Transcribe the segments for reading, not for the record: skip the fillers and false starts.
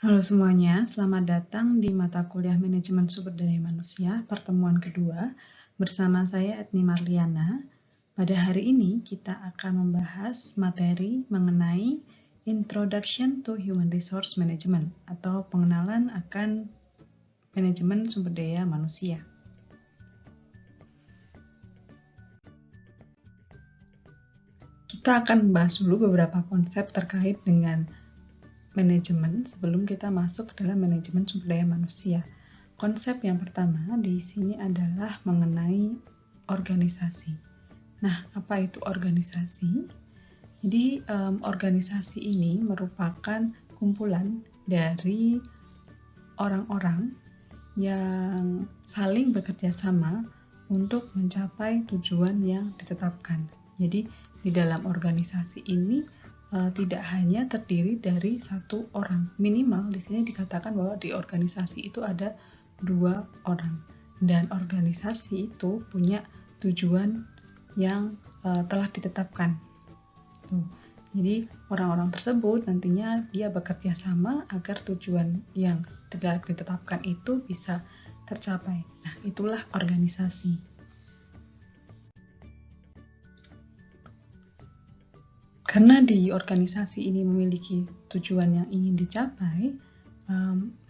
Halo semuanya, selamat datang di mata kuliah Manajemen Sumber Daya Manusia, pertemuan kedua, bersama saya Etni Marliana. Pada hari ini kita akan membahas materi mengenai Introduction to Human Resource Management, atau pengenalan akan manajemen sumber daya manusia. Kita akan membahas dulu beberapa konsep terkait dengan manajemen sebelum kita masuk ke dalam manajemen sumber daya manusia. Konsep yang pertama di sini adalah mengenai organisasi. Nah, apa itu organisasi? Jadi, organisasi ini merupakan kumpulan dari orang-orang yang saling bekerja sama untuk mencapai tujuan yang ditetapkan. Jadi, di dalam organisasi ini tidak hanya terdiri dari satu orang. Minimal di sini dikatakan bahwa di organisasi itu ada 2 orang. Dan organisasi itu punya tujuan yang telah ditetapkan. Tuh. Jadi orang-orang tersebut nantinya dia bekerja sama agar tujuan yang telah ditetapkan itu bisa tercapai. Nah, itulah organisasi. Karena di organisasi ini memiliki tujuan yang ingin dicapai,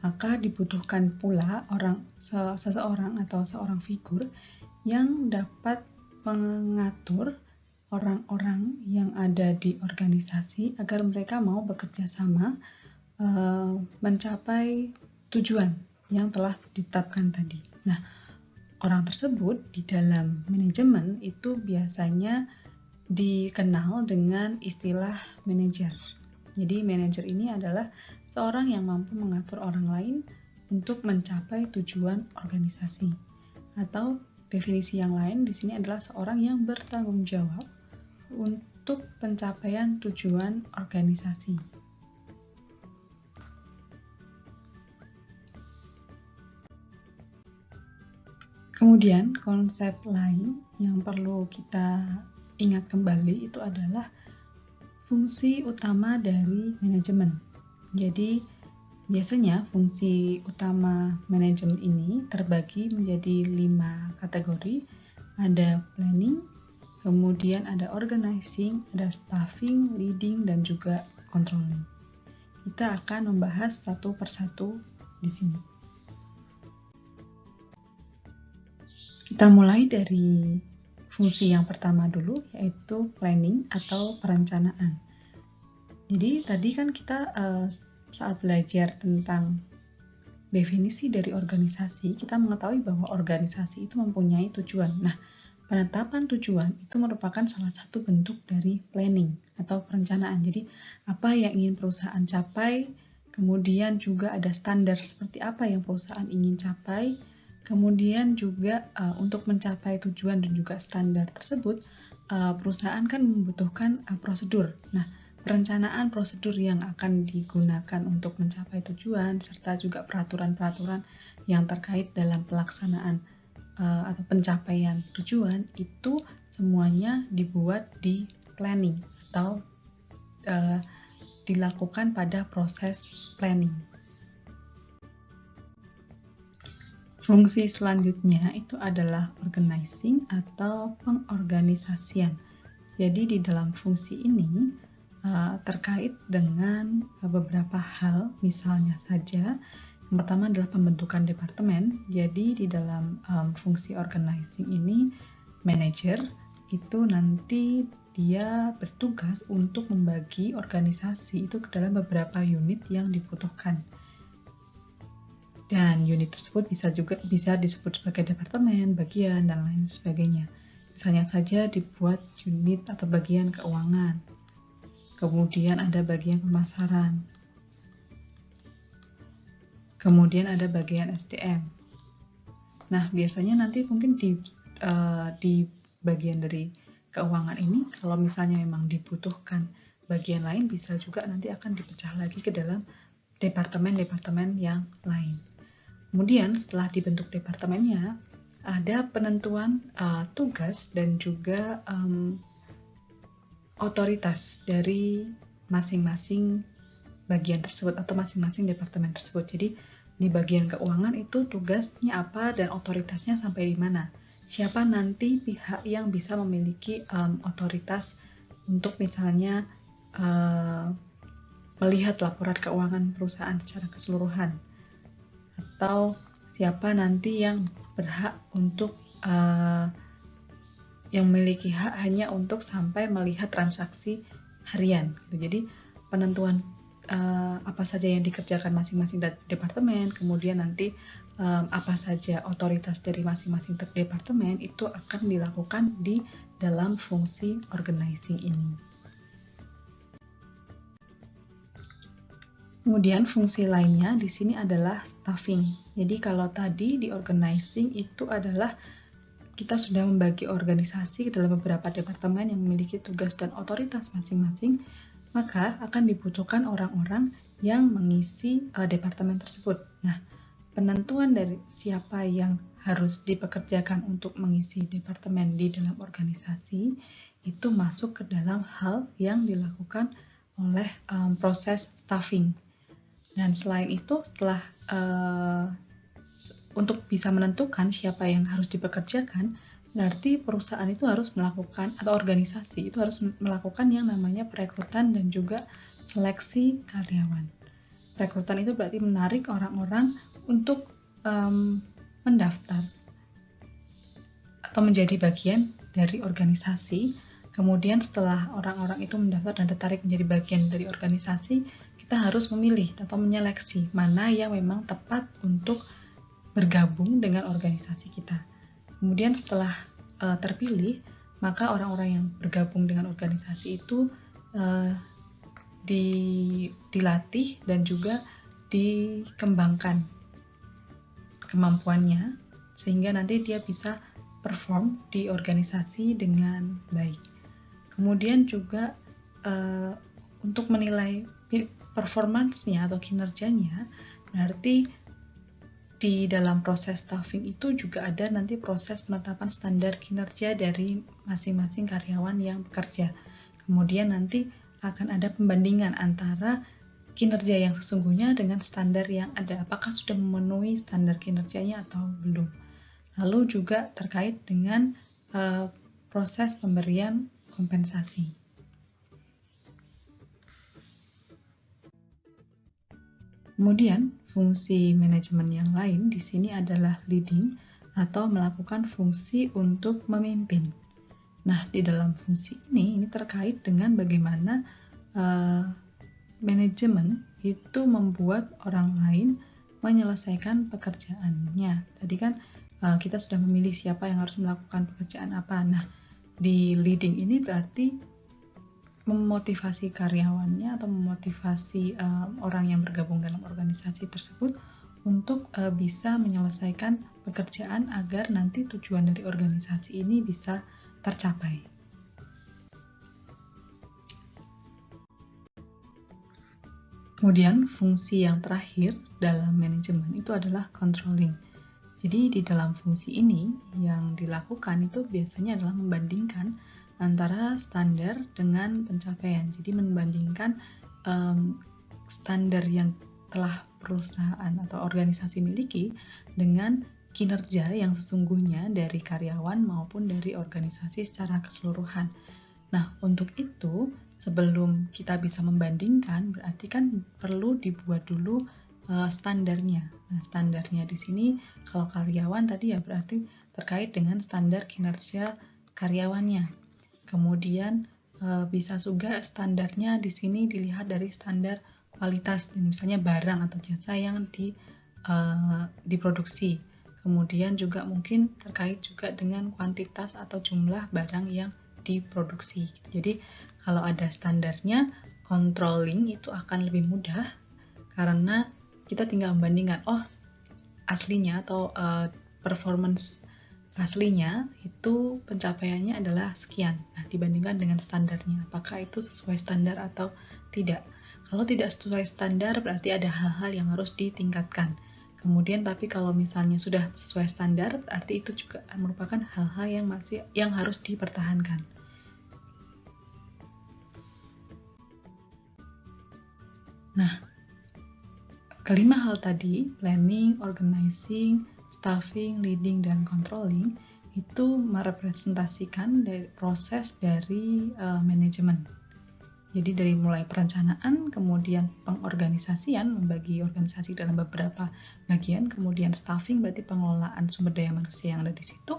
maka dibutuhkan pula seseorang atau seorang figur yang dapat mengatur orang-orang yang ada di organisasi agar mereka mau bekerja sama mencapai tujuan yang telah ditetapkan tadi. Nah, orang tersebut di dalam manajemen itu biasanya dikenal dengan istilah manajer. Jadi manajer ini adalah seorang yang mampu mengatur orang lain untuk mencapai tujuan organisasi. Atau definisi yang lain di sini adalah seorang yang bertanggung jawab untuk pencapaian tujuan organisasi. Kemudian konsep lain yang perlu kita ingat kembali itu adalah fungsi utama dari manajemen. Jadi biasanya fungsi utama manajemen ini terbagi menjadi 5 kategori. Ada planning, kemudian ada organizing, ada staffing, leading, dan juga controlling. Kita akan membahas satu persatu di sini. Kita mulai dari fungsi yang pertama dulu, yaitu planning atau perencanaan. Jadi tadi kan kita saat belajar tentang definisi dari organisasi, kita mengetahui bahwa organisasi itu mempunyai tujuan. Nah, penetapan tujuan itu merupakan salah satu bentuk dari planning atau perencanaan. Jadi apa yang ingin perusahaan capai, kemudian juga ada standar seperti apa yang perusahaan ingin capai. Kemudian juga untuk mencapai tujuan dan juga standar tersebut, perusahaan kan membutuhkan prosedur. Nah, perencanaan prosedur yang akan digunakan untuk mencapai tujuan, serta juga peraturan-peraturan yang terkait dalam pelaksanaan atau pencapaian tujuan, itu semuanya dibuat di planning atau dilakukan pada proses planning. Fungsi selanjutnya itu adalah organizing atau pengorganisasian. Jadi di dalam fungsi ini terkait dengan beberapa hal, misalnya saja yang pertama adalah pembentukan departemen. Jadi di dalam fungsi organizing ini, manajer itu nanti dia bertugas untuk membagi organisasi itu ke dalam beberapa unit yang dibutuhkan. Dan unit tersebut bisa disebut sebagai departemen, bagian, dan lain sebagainya. Misalnya saja dibuat unit atau bagian keuangan. Kemudian ada bagian pemasaran. Kemudian ada bagian SDM. Nah, biasanya nanti mungkin di bagian dari keuangan ini, kalau misalnya memang dibutuhkan bagian lain, bisa juga nanti akan dipecah lagi ke dalam departemen-departemen yang lain. Kemudian setelah dibentuk departemennya, ada penentuan tugas dan juga otoritas dari masing-masing bagian tersebut atau masing-masing departemen tersebut. Jadi di bagian keuangan itu tugasnya apa dan otoritasnya sampai di mana. Siapa nanti pihak yang bisa memiliki otoritas untuk misalnya melihat laporan keuangan perusahaan secara keseluruhan, atau siapa nanti yang berhak untuk yang memiliki hak hanya untuk sampai melihat transaksi harian. Jadi penentuan apa saja yang dikerjakan masing-masing departemen, kemudian nanti apa saja otoritas dari masing-masing departemen itu akan dilakukan di dalam fungsi organizing ini. Kemudian fungsi lainnya di sini adalah staffing. Jadi kalau tadi di organizing itu adalah kita sudah membagi organisasi ke dalam beberapa departemen yang memiliki tugas dan otoritas masing-masing, maka akan dibutuhkan orang-orang yang mengisi departemen tersebut. Nah, penentuan dari siapa yang harus dipekerjakan untuk mengisi departemen di dalam organisasi itu masuk ke dalam hal yang dilakukan oleh proses staffing. Dan selain itu, setelah untuk bisa menentukan siapa yang harus dipekerjakan, berarti perusahaan itu harus melakukan, atau organisasi itu harus melakukan yang namanya perekrutan dan juga seleksi karyawan. Perekrutan itu berarti menarik orang-orang untuk mendaftar atau menjadi bagian dari organisasi. Kemudian setelah orang-orang itu mendaftar dan tertarik menjadi bagian dari organisasi, kita harus memilih atau menyeleksi mana yang memang tepat untuk bergabung dengan organisasi kita. Kemudian setelah terpilih, maka orang-orang yang bergabung dengan organisasi itu dilatih dan juga dikembangkan kemampuannya sehingga nanti dia bisa perform di organisasi dengan baik. Kemudian juga untuk menilai performance-nya atau kinerjanya, berarti di dalam proses staffing itu juga ada nanti proses penetapan standar kinerja dari masing-masing karyawan yang bekerja. Kemudian nanti akan ada pembandingan antara kinerja yang sesungguhnya dengan standar yang ada. Apakah sudah memenuhi standar kinerjanya atau belum. Lalu juga terkait dengan proses pemberian kompensasi. Kemudian, fungsi manajemen yang lain di sini adalah leading atau melakukan fungsi untuk memimpin. Nah, di dalam fungsi ini terkait dengan bagaimana manajemen itu membuat orang lain menyelesaikan pekerjaannya. Tadi kan kita sudah memilih siapa yang harus melakukan pekerjaan apa. Nah, di leading ini berarti memotivasi karyawannya atau memotivasi orang yang bergabung dalam organisasi tersebut untuk bisa menyelesaikan pekerjaan agar nanti tujuan dari organisasi ini bisa tercapai. Kemudian fungsi yang terakhir dalam manajemen itu adalah controlling. Jadi di dalam fungsi ini yang dilakukan itu biasanya adalah membandingkan antara standar dengan pencapaian. Jadi membandingkan standar yang telah perusahaan atau organisasi miliki dengan kinerja yang sesungguhnya dari karyawan maupun dari organisasi secara keseluruhan. Nah, untuk itu sebelum kita bisa membandingkan berarti kan perlu dibuat dulu standarnya. Nah, standarnya di sini kalau karyawan tadi ya berarti terkait dengan standar kinerja karyawannya. Kemudian bisa juga standarnya di sini dilihat dari standar kualitas, misalnya barang atau jasa yang diproduksi. Kemudian juga mungkin terkait juga dengan kuantitas atau jumlah barang yang diproduksi. Jadi kalau ada standarnya, controlling itu akan lebih mudah karena kita tinggal membandingkan, aslinya atau performance aslinya itu pencapaiannya adalah sekian. Nah, dibandingkan dengan standarnya, apakah itu sesuai standar atau tidak. Kalau tidak sesuai standar, berarti ada hal-hal yang harus ditingkatkan. Kemudian, tapi kalau misalnya sudah sesuai standar, berarti itu juga merupakan hal-hal yang harus dipertahankan. Nah, kelima hal tadi, planning, organizing, staffing, leading, dan controlling, itu merepresentasikan proses dari manajemen. Jadi dari mulai perencanaan, kemudian pengorganisasian, membagi organisasi dalam beberapa bagian, kemudian staffing berarti pengelolaan sumber daya manusia yang ada di situ,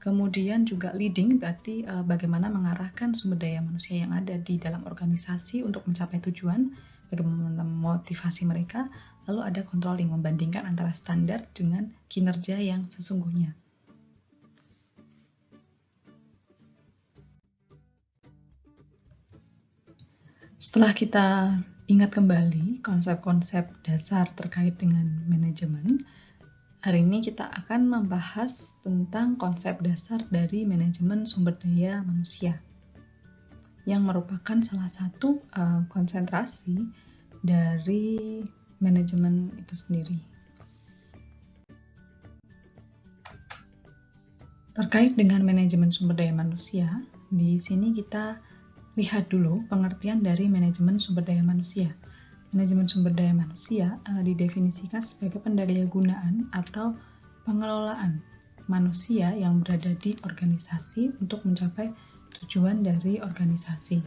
kemudian juga leading berarti bagaimana mengarahkan sumber daya manusia yang ada di dalam organisasi untuk mencapai tujuan, bagaimana memotivasi mereka, lalu ada controlling, membandingkan antara standar dengan kinerja yang sesungguhnya. Setelah kita ingat kembali konsep-konsep dasar terkait dengan manajemen, hari ini kita akan membahas tentang konsep dasar dari manajemen sumber daya manusia, yang merupakan salah satu konsentrasi dari manajemen itu sendiri. Terkait dengan manajemen sumber daya manusia, di sini kita lihat dulu pengertian dari manajemen sumber daya manusia. Manajemen sumber daya manusia didefinisikan sebagai pendayagunaan atau pengelolaan manusia yang berada di organisasi untuk mencapai tujuan dari organisasi.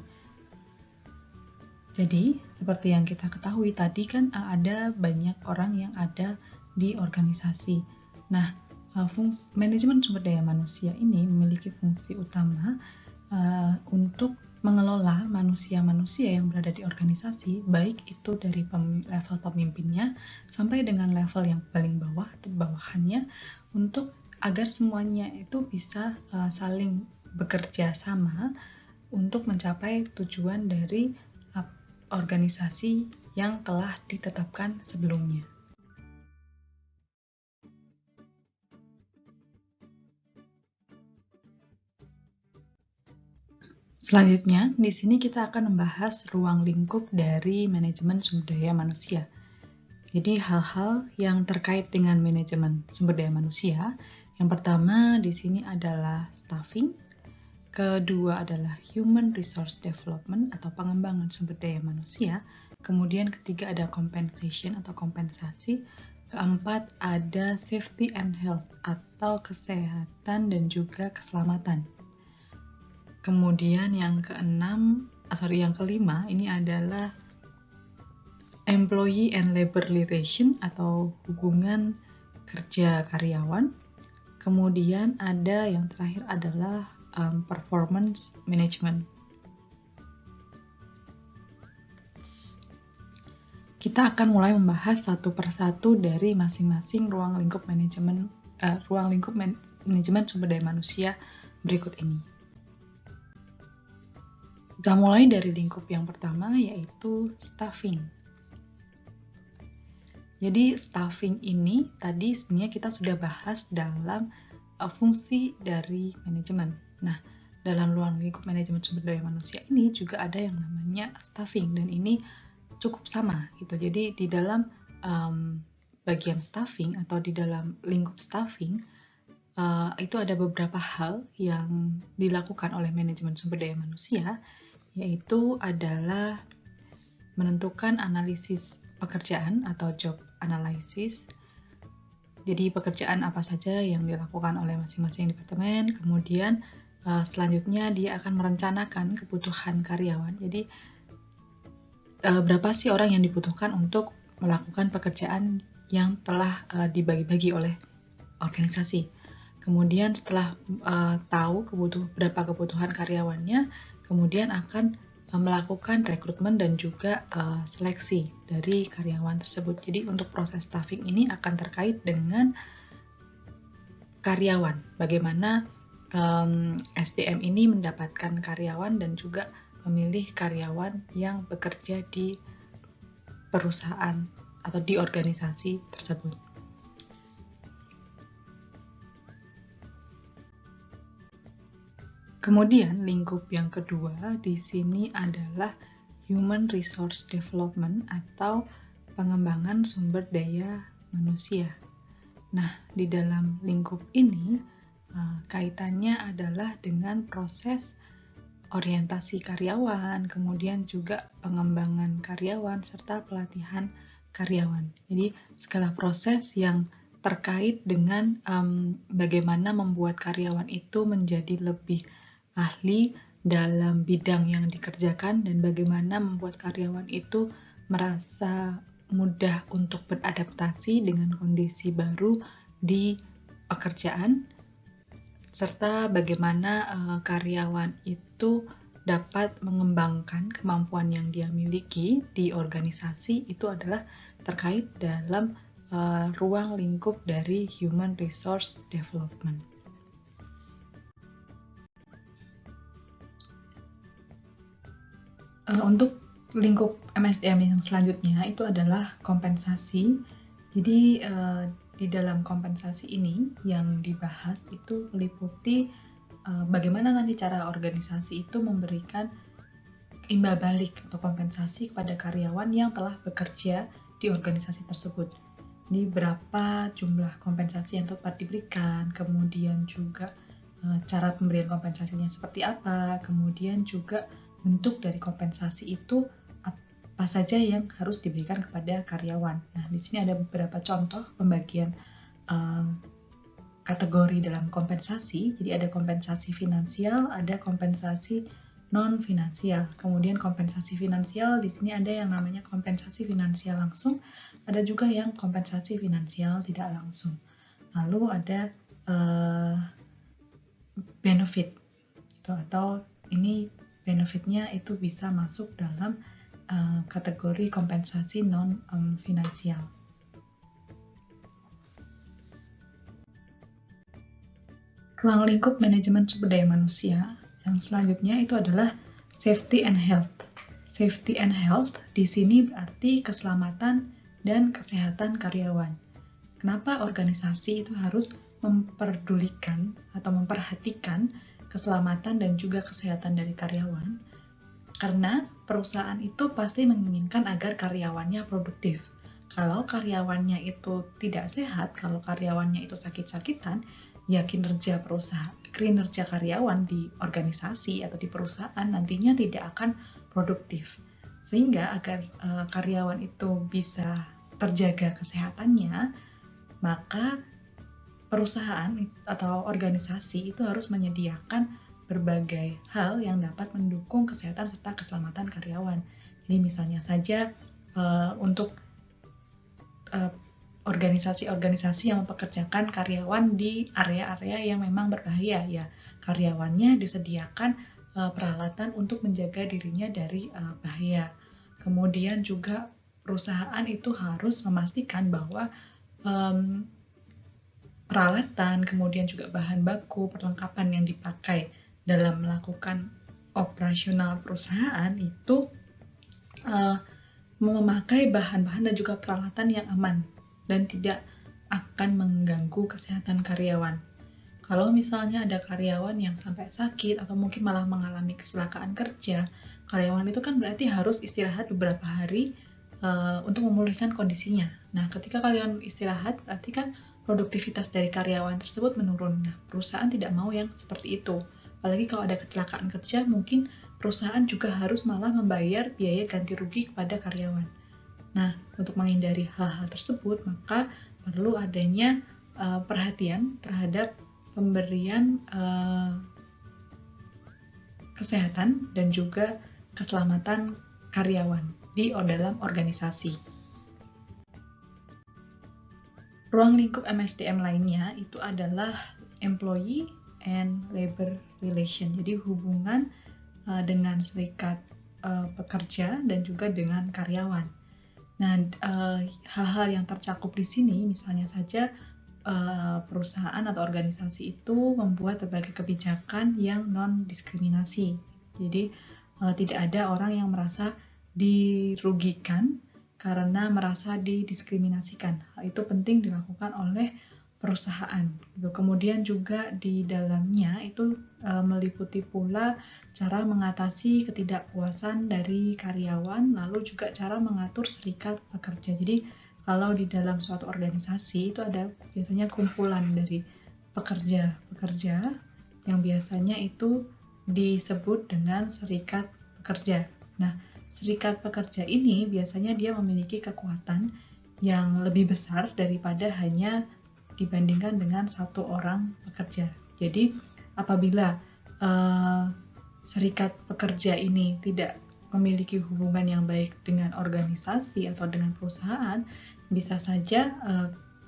Jadi, seperti yang kita ketahui tadi kan ada banyak orang yang ada di organisasi. Nah, manajemen sumber daya manusia ini memiliki fungsi utama untuk mengelola manusia-manusia yang berada di organisasi, baik itu dari level pemimpinnya sampai dengan level yang paling bawah atau bawahannya, untuk agar semuanya itu bisa saling bekerja sama untuk mencapai tujuan dari organisasi yang telah ditetapkan sebelumnya. Selanjutnya, di sini kita akan membahas ruang lingkup dari manajemen sumber daya manusia. Jadi, hal-hal yang terkait dengan manajemen sumber daya manusia, yang pertama di sini adalah staffing, kedua adalah human resource development atau pengembangan sumber daya manusia, kemudian ketiga ada compensation atau kompensasi, keempat ada safety and health atau kesehatan dan juga keselamatan. Kemudian yang kelima ini adalah employee and labor relation atau hubungan kerja karyawan. Kemudian ada yang terakhir adalah performance management. Kita akan mulai membahas satu persatu dari masing-masing ruang lingkup manajemen sumber daya manusia berikut ini. Kita mulai dari lingkup yang pertama, yaitu staffing. Jadi staffing ini tadi sebenarnya kita sudah bahas dalam fungsi dari manajemen. Nah, dalam ruang lingkup manajemen sumber daya manusia ini juga ada yang namanya staffing, dan ini cukup sama gitu. Jadi di dalam bagian staffing atau di dalam lingkup staffing itu ada beberapa hal yang dilakukan oleh manajemen sumber daya manusia, yaitu adalah menentukan analisis pekerjaan atau job analysis. Jadi pekerjaan apa saja yang dilakukan oleh masing-masing departemen, kemudian selanjutnya dia akan merencanakan kebutuhan karyawan. Jadi berapa sih orang yang dibutuhkan untuk melakukan pekerjaan yang telah dibagi-bagi oleh organisasi. Kemudian setelah tahu berapa kebutuhan karyawannya, kemudian akan melakukan rekrutmen dan juga seleksi dari karyawan tersebut. Jadi untuk proses staffing ini akan terkait dengan karyawan. Bagaimana SDM ini mendapatkan karyawan dan juga memilih karyawan yang bekerja di perusahaan atau di organisasi tersebut. Kemudian lingkup yang kedua di sini adalah human resource development atau pengembangan sumber daya manusia. Nah, di dalam lingkup ini kaitannya adalah dengan proses orientasi karyawan, kemudian juga pengembangan karyawan, serta pelatihan karyawan. Jadi segala proses yang terkait dengan bagaimana membuat karyawan itu menjadi lebih ahli dalam bidang yang dikerjakan dan bagaimana membuat karyawan itu merasa mudah untuk beradaptasi dengan kondisi baru di pekerjaan, serta bagaimana karyawan itu dapat mengembangkan kemampuan yang dia miliki di organisasi, itu adalah terkait dalam ruang lingkup dari Human Resource Development. Untuk lingkup MSDM yang selanjutnya itu adalah kompensasi. Jadi di dalam kompensasi ini yang dibahas itu meliputi bagaimana nanti cara organisasi itu memberikan imbal balik atau kompensasi kepada karyawan yang telah bekerja di organisasi tersebut. Ini berapa jumlah kompensasi yang tepat diberikan, kemudian juga cara pemberian kompensasinya seperti apa, kemudian juga bentuk dari kompensasi itu apa saja yang harus diberikan kepada karyawan. Nah, di sini ada beberapa contoh pembagian kategori dalam kompensasi. Jadi ada kompensasi finansial, ada kompensasi non finansial. Kemudian kompensasi finansial di sini ada yang namanya kompensasi finansial langsung, ada juga yang kompensasi finansial tidak langsung. Lalu ada benefit gitu, atau ini benefitnya itu bisa masuk dalam kategori kompensasi non finansial. Ruang lingkup manajemen sumber daya manusia yang selanjutnya itu adalah safety and health. Safety and health di sini berarti keselamatan dan kesehatan karyawan. Kenapa organisasi itu harus memperdulikan atau memperhatikan keselamatan dan juga kesehatan dari karyawan? Karena perusahaan itu pasti menginginkan agar karyawannya produktif. Kalau karyawannya itu tidak sehat, kalau karyawannya itu sakit-sakitan, ya kinerja karyawan di organisasi atau di perusahaan nantinya tidak akan produktif. Sehingga agar karyawan itu bisa terjaga kesehatannya, maka perusahaan atau organisasi itu harus menyediakan berbagai hal yang dapat mendukung kesehatan serta keselamatan karyawan. Jadi misalnya saja untuk organisasi-organisasi yang mempekerjakan karyawan di area-area yang memang berbahaya, ya karyawannya disediakan peralatan untuk menjaga dirinya dari bahaya. Kemudian juga perusahaan itu harus memastikan bahwa peralatan, kemudian juga bahan baku, perlengkapan yang dipakai dalam melakukan operasional perusahaan itu memakai bahan-bahan dan juga peralatan yang aman dan tidak akan mengganggu kesehatan karyawan. Kalau misalnya ada karyawan yang sampai sakit atau mungkin malah mengalami kecelakaan kerja, karyawan itu kan berarti harus istirahat beberapa hari untuk memulihkan kondisinya. Nah, ketika karyawan istirahat, berarti kan produktivitas dari karyawan tersebut menurun. Nah, perusahaan tidak mau yang seperti itu. Apalagi kalau ada kecelakaan kerja, mungkin perusahaan juga harus malah membayar biaya ganti rugi kepada karyawan. Nah, untuk menghindari hal-hal tersebut, maka perlu adanya perhatian terhadap pemberian kesehatan dan juga keselamatan karyawan di dalam organisasi. Ruang lingkup MSDM lainnya itu adalah employee and labor relation. Jadi hubungan dengan serikat pekerja dan juga dengan karyawan. Nah, hal-hal yang tercakup di sini misalnya saja perusahaan atau organisasi itu membuat berbagai kebijakan yang non-diskriminasi. Jadi tidak ada orang yang merasa dirugikan karena merasa didiskriminasikan. Hal itu penting dilakukan oleh perusahaan. Kemudian juga di dalamnya itu meliputi pula cara mengatasi ketidakpuasan dari karyawan, lalu juga cara mengatur serikat pekerja. Jadi kalau di dalam suatu organisasi itu ada biasanya kumpulan dari pekerja yang biasanya itu disebut dengan serikat pekerja. Nah, serikat pekerja ini biasanya dia memiliki kekuatan yang lebih besar daripada hanya dibandingkan dengan satu orang pekerja. Jadi, apabila serikat pekerja ini tidak memiliki hubungan yang baik dengan organisasi atau dengan perusahaan, bisa saja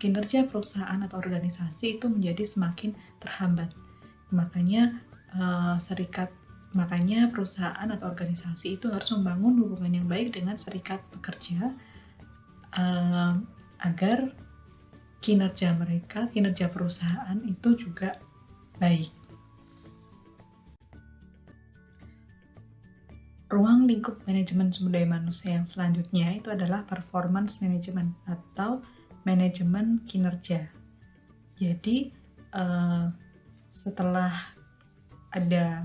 kinerja perusahaan atau organisasi itu menjadi semakin terhambat. Makanya perusahaan atau organisasi itu harus membangun hubungan yang baik dengan serikat pekerja agar kinerja perusahaan itu juga baik. Ruang lingkup manajemen sumber daya manusia yang selanjutnya itu adalah performance management atau manajemen kinerja. Jadi setelah ada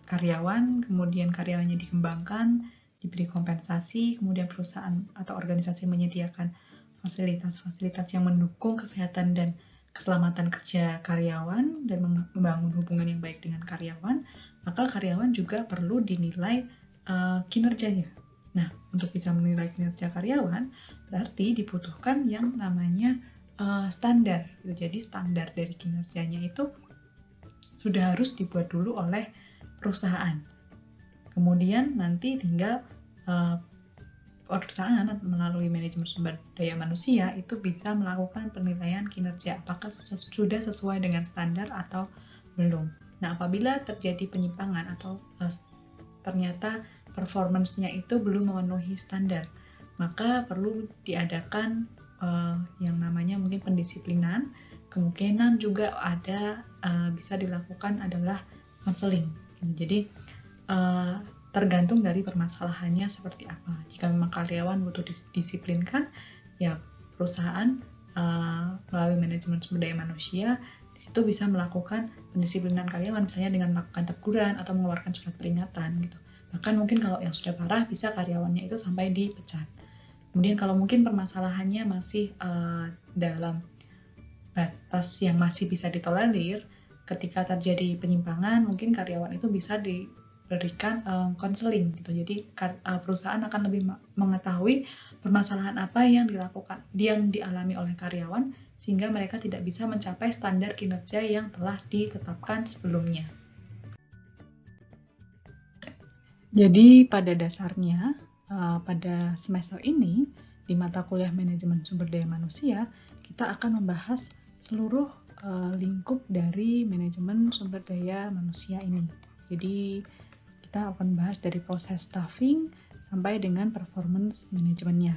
karyawan, kemudian karyawannya dikembangkan, diberi kompensasi, kemudian perusahaan atau organisasi menyediakan fasilitas-fasilitas yang mendukung kesehatan dan keselamatan kerja karyawan dan membangun hubungan yang baik dengan karyawan, maka karyawan juga perlu dinilai kinerjanya. Nah, untuk bisa menilai kinerja karyawan, berarti dibutuhkan yang namanya standar. Jadi standar dari kinerjanya itu sudah harus dibuat dulu oleh perusahaan. Kemudian nanti tinggal perusahaan melalui manajemen sumber daya manusia itu bisa melakukan penilaian kinerja apakah sudah sesuai dengan standar atau belum. Nah, apabila terjadi penyimpangan atau ternyata performance-nya itu belum memenuhi standar, maka perlu diadakan yang namanya mungkin pendisiplinan. Kemungkinan juga ada bisa dilakukan adalah konseling. Jadi tergantung dari permasalahannya seperti apa. Jika memang karyawan butuh disiplinkan, ya perusahaan melalui manajemen sumber daya manusia di situ bisa melakukan pendisiplinan karyawan, misalnya dengan melakukan teguran atau mengeluarkan surat peringatan gitu. Bahkan mungkin kalau yang sudah parah bisa karyawannya itu sampai dipecat. Kemudian kalau mungkin permasalahannya masih dalam batas yang masih bisa ditolerir, ketika terjadi penyimpangan mungkin karyawan itu bisa diberikan konseling gitu. Jadi perusahaan akan lebih mengetahui permasalahan apa yang dialami oleh karyawan sehingga mereka tidak bisa mencapai standar kinerja yang telah ditetapkan sebelumnya. Jadi pada dasarnya pada semester ini di mata kuliah manajemen sumber daya manusia kita akan membahas seluruh lingkup dari manajemen sumber daya manusia ini. Jadi kita akan bahas dari proses staffing sampai dengan performance manajemennya.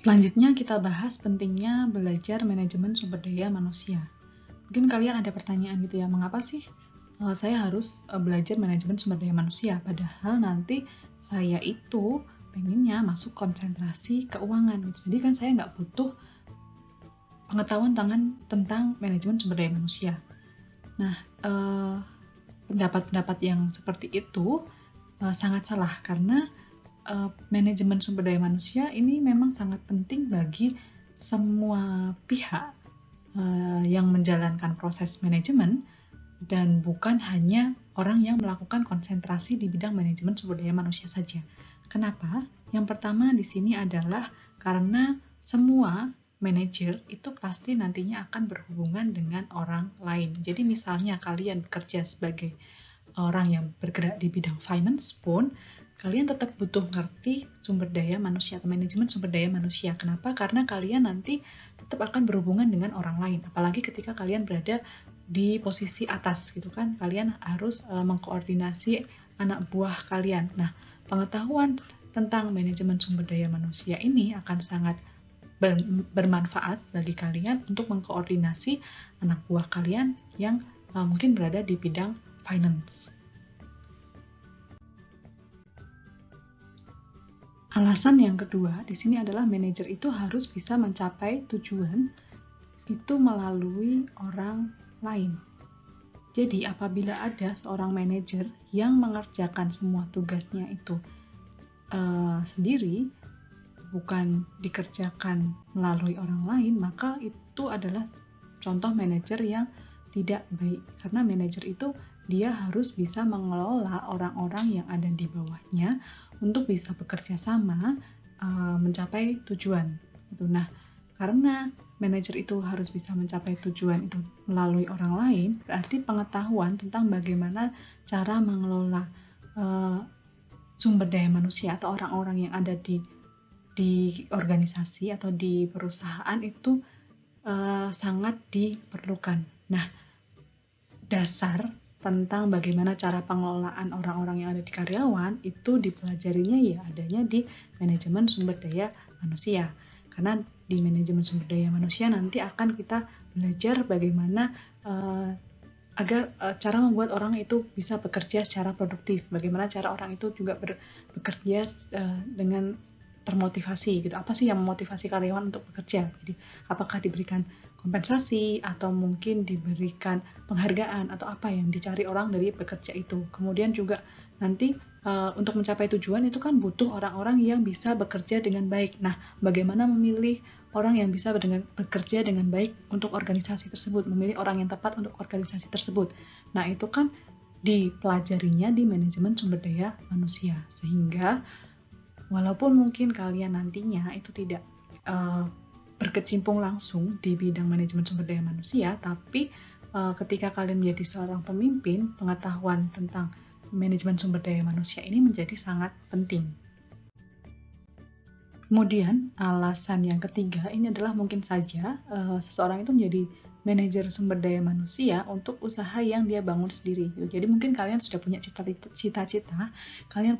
Selanjutnya kita bahas pentingnya belajar manajemen sumber daya manusia. Mungkin kalian ada pertanyaan gitu ya, mengapa sih saya harus belajar manajemen sumber daya manusia? Padahal nanti saya itu pengennya masuk konsentrasi keuangan gitu. Jadi kan saya nggak butuh pengetahuan tentang manajemen sumber daya manusia. Nah, pendapat-pendapat yang seperti itu sangat salah karena manajemen sumber daya manusia ini memang sangat penting bagi semua pihak yang menjalankan proses manajemen dan bukan hanya orang yang melakukan konsentrasi di bidang manajemen sumber daya manusia saja. Kenapa? Yang pertama di sini adalah karena semua manajer itu pasti nantinya akan berhubungan dengan orang lain. Jadi misalnya kalian bekerja sebagai orang yang bergerak di bidang finance pun, kalian tetap butuh ngerti sumber daya manusia atau manajemen sumber daya manusia. Kenapa? Karena kalian nanti tetap akan berhubungan dengan orang lain. Apalagi ketika kalian berada di posisi atas gitu kan. Kalian harus mengkoordinasi anak buah kalian. Nah, pengetahuan tentang manajemen sumber daya manusia ini akan sangat bermanfaat bagi kalian untuk mengkoordinasi anak buah kalian yang mungkin berada di bidang finance. Alasan yang kedua di sini adalah manajer itu harus bisa mencapai tujuan itu melalui orang lain. Jadi apabila ada seorang manajer yang mengerjakan semua tugasnya itu sendiri, bukan dikerjakan melalui orang lain, maka itu adalah contoh manajer yang tidak baik. Karena manajer itu dia harus bisa mengelola orang-orang yang ada di bawahnya untuk bisa bekerja sama mencapai tujuan. Nah, karena manajer itu harus bisa mencapai tujuan itu melalui orang lain, berarti pengetahuan tentang bagaimana cara mengelola sumber daya manusia atau orang-orang yang ada di organisasi atau di perusahaan itu sangat diperlukan. Nah, dasar tentang bagaimana cara pengelolaan orang-orang yang ada di karyawan itu dipelajarinya ya adanya di manajemen sumber daya manusia. Karena di manajemen sumber daya manusia nanti akan kita belajar bagaimana agar cara membuat orang itu bisa bekerja secara produktif, bagaimana cara orang itu juga bekerja dengan termotivasi gitu. Apa sih yang memotivasi karyawan untuk bekerja? Jadi apakah diberikan kompensasi atau mungkin diberikan penghargaan atau apa yang dicari orang dari bekerja itu. Kemudian juga nanti untuk mencapai tujuan itu kan butuh orang-orang yang bisa bekerja dengan baik. Nah, bagaimana memilih orang yang bisa bekerja dengan baik untuk organisasi tersebut, memilih orang yang tepat untuk organisasi tersebut. Nah, itu kan dipelajarinya di manajemen sumber daya manusia. Sehingga walaupun mungkin kalian nantinya itu tidak berkecimpung langsung di bidang manajemen sumber daya manusia, tapi ketika kalian menjadi seorang pemimpin, pengetahuan tentang manajemen sumber daya manusia ini menjadi sangat penting. Kemudian alasan yang ketiga ini adalah mungkin saja seseorang itu menjadi manajer sumber daya manusia untuk usaha yang dia bangun sendiri. Jadi mungkin kalian sudah punya cita-cita, kalian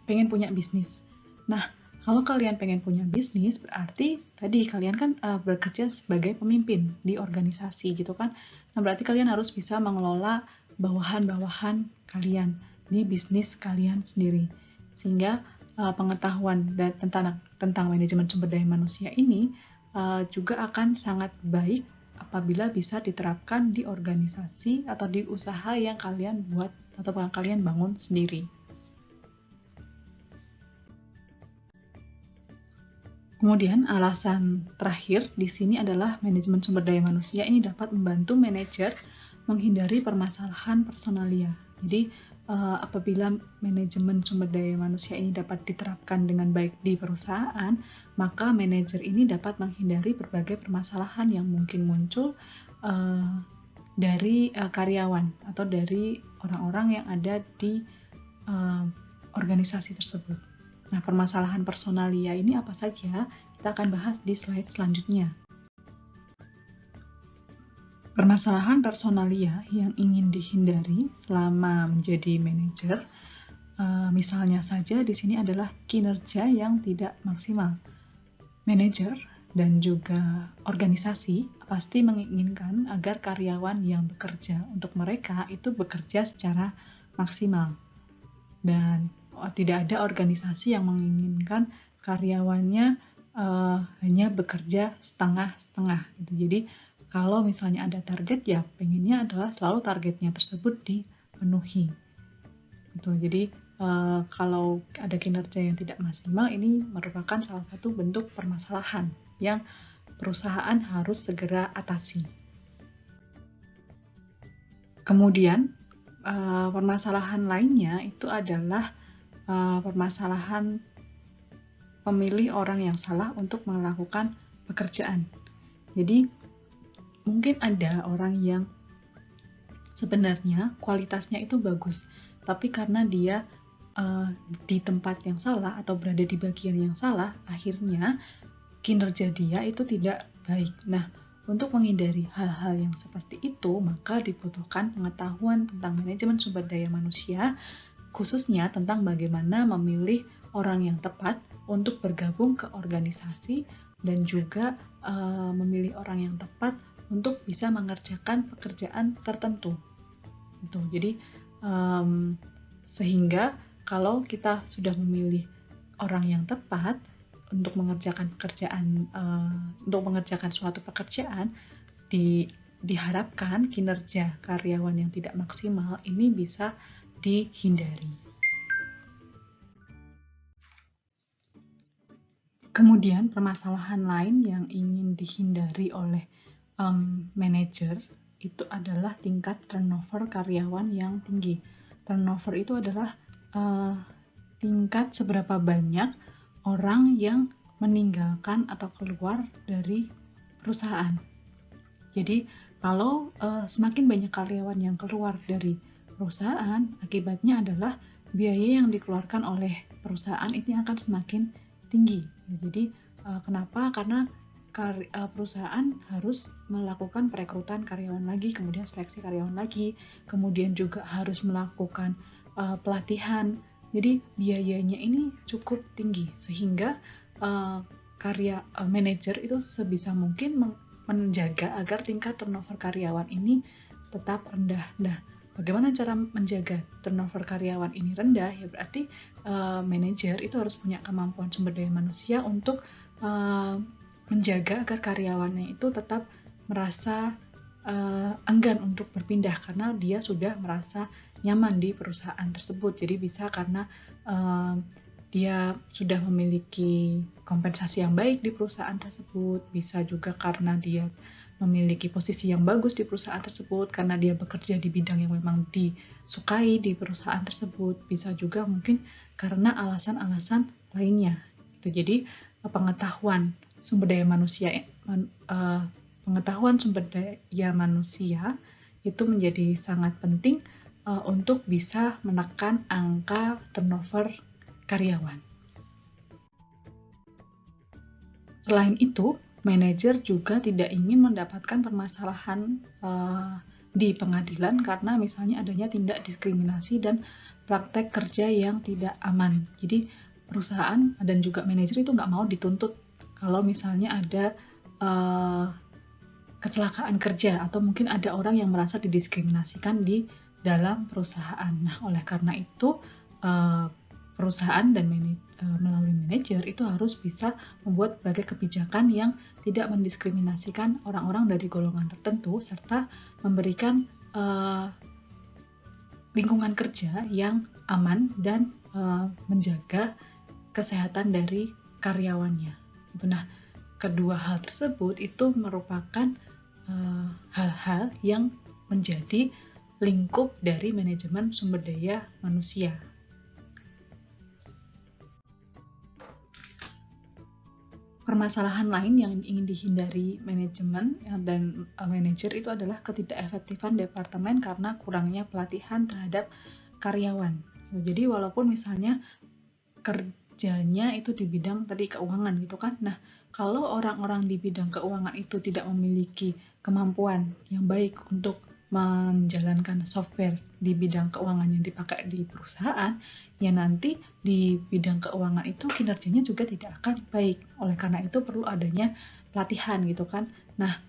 pengen punya bisnis. Nah, kalau kalian pengen punya bisnis, berarti tadi kalian kan bekerja sebagai pemimpin di organisasi gitu kan. Nah, berarti kalian harus bisa mengelola bawahan-bawahan kalian di bisnis kalian sendiri. Sehingga pengetahuan tentang manajemen sumber daya manusia ini juga akan sangat baik apabila bisa diterapkan di organisasi atau di usaha yang kalian buat atau kalian bangun sendiri. Kemudian alasan terakhir di sini adalah manajemen sumber daya manusia ini dapat membantu manajer menghindari permasalahan personalia. Jadi apabila manajemen sumber daya manusia ini dapat diterapkan dengan baik di perusahaan, maka manajer ini dapat menghindari berbagai permasalahan yang mungkin muncul dari karyawan atau dari orang-orang yang ada di organisasi tersebut. Nah, permasalahan personalia ini apa saja? Kita akan bahas di slide selanjutnya. Permasalahan personalia yang ingin dihindari selama menjadi manajer, misalnya saja di sini adalah kinerja yang tidak maksimal. Manajer dan juga organisasi pasti menginginkan agar karyawan yang bekerja untuk mereka itu bekerja secara maksimal. Dan tidak ada organisasi yang menginginkan karyawannya hanya bekerja setengah-setengah. Gitu. Jadi kalau misalnya ada target, ya pengennya adalah selalu targetnya tersebut dipenuhi. Gitu. Jadi kalau ada kinerja yang tidak maksimal, ini merupakan salah satu bentuk permasalahan yang perusahaan harus segera atasi. Kemudian permasalahan lainnya itu adalah permasalahan memilih orang yang salah untuk melakukan pekerjaan. Jadi mungkin ada orang yang sebenarnya kualitasnya itu bagus, tapi karena dia di tempat yang salah atau berada di bagian yang salah, akhirnya kinerja dia itu tidak baik. Nah, untuk menghindari hal-hal yang seperti itu, maka dibutuhkan pengetahuan tentang manajemen sumber daya manusia, khususnya tentang bagaimana memilih orang yang tepat untuk bergabung ke organisasi dan juga memilih orang yang tepat untuk bisa mengerjakan pekerjaan tertentu. Gitu. Jadi sehingga kalau kita sudah memilih orang yang tepat untuk mengerjakan suatu pekerjaan, diharapkan kinerja karyawan yang tidak maksimal ini bisa dihindari. Kemudian permasalahan lain yang ingin dihindari oleh manajer itu adalah tingkat turnover karyawan yang tinggi. Turnover itu adalah tingkat seberapa banyak orang yang meninggalkan atau keluar dari perusahaan. Jadi kalau semakin banyak karyawan yang keluar dari perusahaan, akibatnya adalah biaya yang dikeluarkan oleh perusahaan itu akan semakin tinggi. Jadi kenapa? Karena perusahaan harus melakukan perekrutan karyawan lagi, kemudian seleksi karyawan lagi, kemudian juga harus melakukan pelatihan. Jadi biayanya ini cukup tinggi sehingga manajer itu sebisa mungkin menjaga agar tingkat turnover karyawan ini tetap rendah. Nah, bagaimana cara menjaga turnover karyawan ini rendah? Ya berarti manajer itu harus punya kemampuan sumber daya manusia untuk menjaga agar karyawannya itu tetap merasa enggan untuk berpindah karena dia sudah merasa nyaman di perusahaan tersebut. Jadi bisa karena dia sudah memiliki kompensasi yang baik di perusahaan tersebut, bisa juga karena dia memiliki posisi yang bagus di perusahaan tersebut, karena dia bekerja di bidang yang memang disukai di perusahaan tersebut, bisa juga mungkin karena alasan-alasan lainnya. Jadi pengetahuan sumber daya manusia itu menjadi sangat penting untuk bisa menekan angka turnover karyawan. Selain itu, manajer juga tidak ingin mendapatkan permasalahan di pengadilan karena misalnya adanya tindak diskriminasi dan praktek kerja yang tidak aman. Jadi perusahaan dan juga manajer itu nggak mau dituntut kalau misalnya ada kecelakaan kerja atau mungkin ada orang yang merasa didiskriminasikan di dalam perusahaan. Nah, oleh karena itu perusahaan dan melalui manajer itu harus bisa membuat berbagai kebijakan yang tidak mendiskriminasikan orang-orang dari golongan tertentu serta memberikan lingkungan kerja yang aman dan menjaga kesehatan dari karyawannya. Nah, kedua hal tersebut itu merupakan hal-hal yang menjadi lingkup dari manajemen sumber daya manusia. Permasalahan lain yang ingin dihindari manajemen dan manajer itu adalah ketidakefektifan departemen karena kurangnya pelatihan terhadap karyawan. Jadi walaupun misalnya kerjanya itu di bidang tadi keuangan gitu kan. Nah, kalau orang-orang di bidang keuangan itu tidak memiliki kemampuan yang baik untuk menjalankan software di bidang keuangan yang dipakai di perusahaan, ya nanti di bidang keuangan itu kinerjanya juga tidak akan baik. Oleh karena itu perlu adanya pelatihan gitu kan. Nah,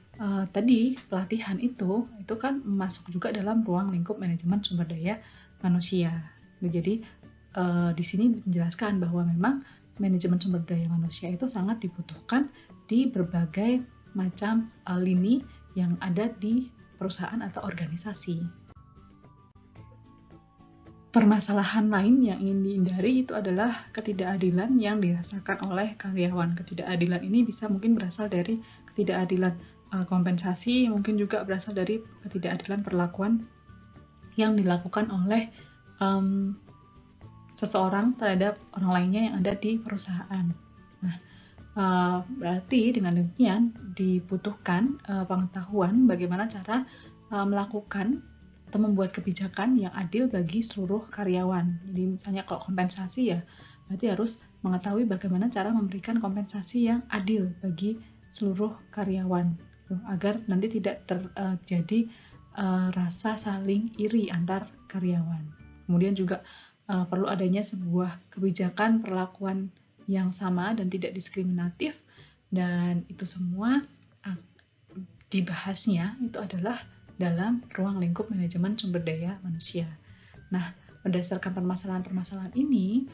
tadi pelatihan itu kan masuk juga dalam ruang lingkup manajemen sumber daya manusia. Jadi di sini menjelaskan bahwa memang manajemen sumber daya manusia itu sangat dibutuhkan di berbagai macam lini yang ada di perusahaan atau organisasi. Permasalahan lain yang ingin dihindari itu adalah ketidakadilan yang dirasakan oleh karyawan. Ketidakadilan ini bisa mungkin berasal dari ketidakadilan kompensasi, mungkin juga berasal dari ketidakadilan perlakuan yang dilakukan oleh seseorang terhadap orang lainnya yang ada di perusahaan. Nah, berarti dengan demikian dibutuhkan pengetahuan bagaimana cara melakukan atau membuat kebijakan yang adil bagi seluruh karyawan. Jadi misalnya kalau kompensasi ya berarti harus mengetahui bagaimana cara memberikan kompensasi yang adil bagi seluruh karyawan agar nanti tidak terjadi rasa saling iri antar karyawan. Kemudian juga perlu adanya sebuah kebijakan perlakuan yang sama dan tidak diskriminatif, dan itu semua dibahasnya itu adalah dalam ruang lingkup manajemen sumber daya manusia. Nah, berdasarkan permasalahan-permasalahan ini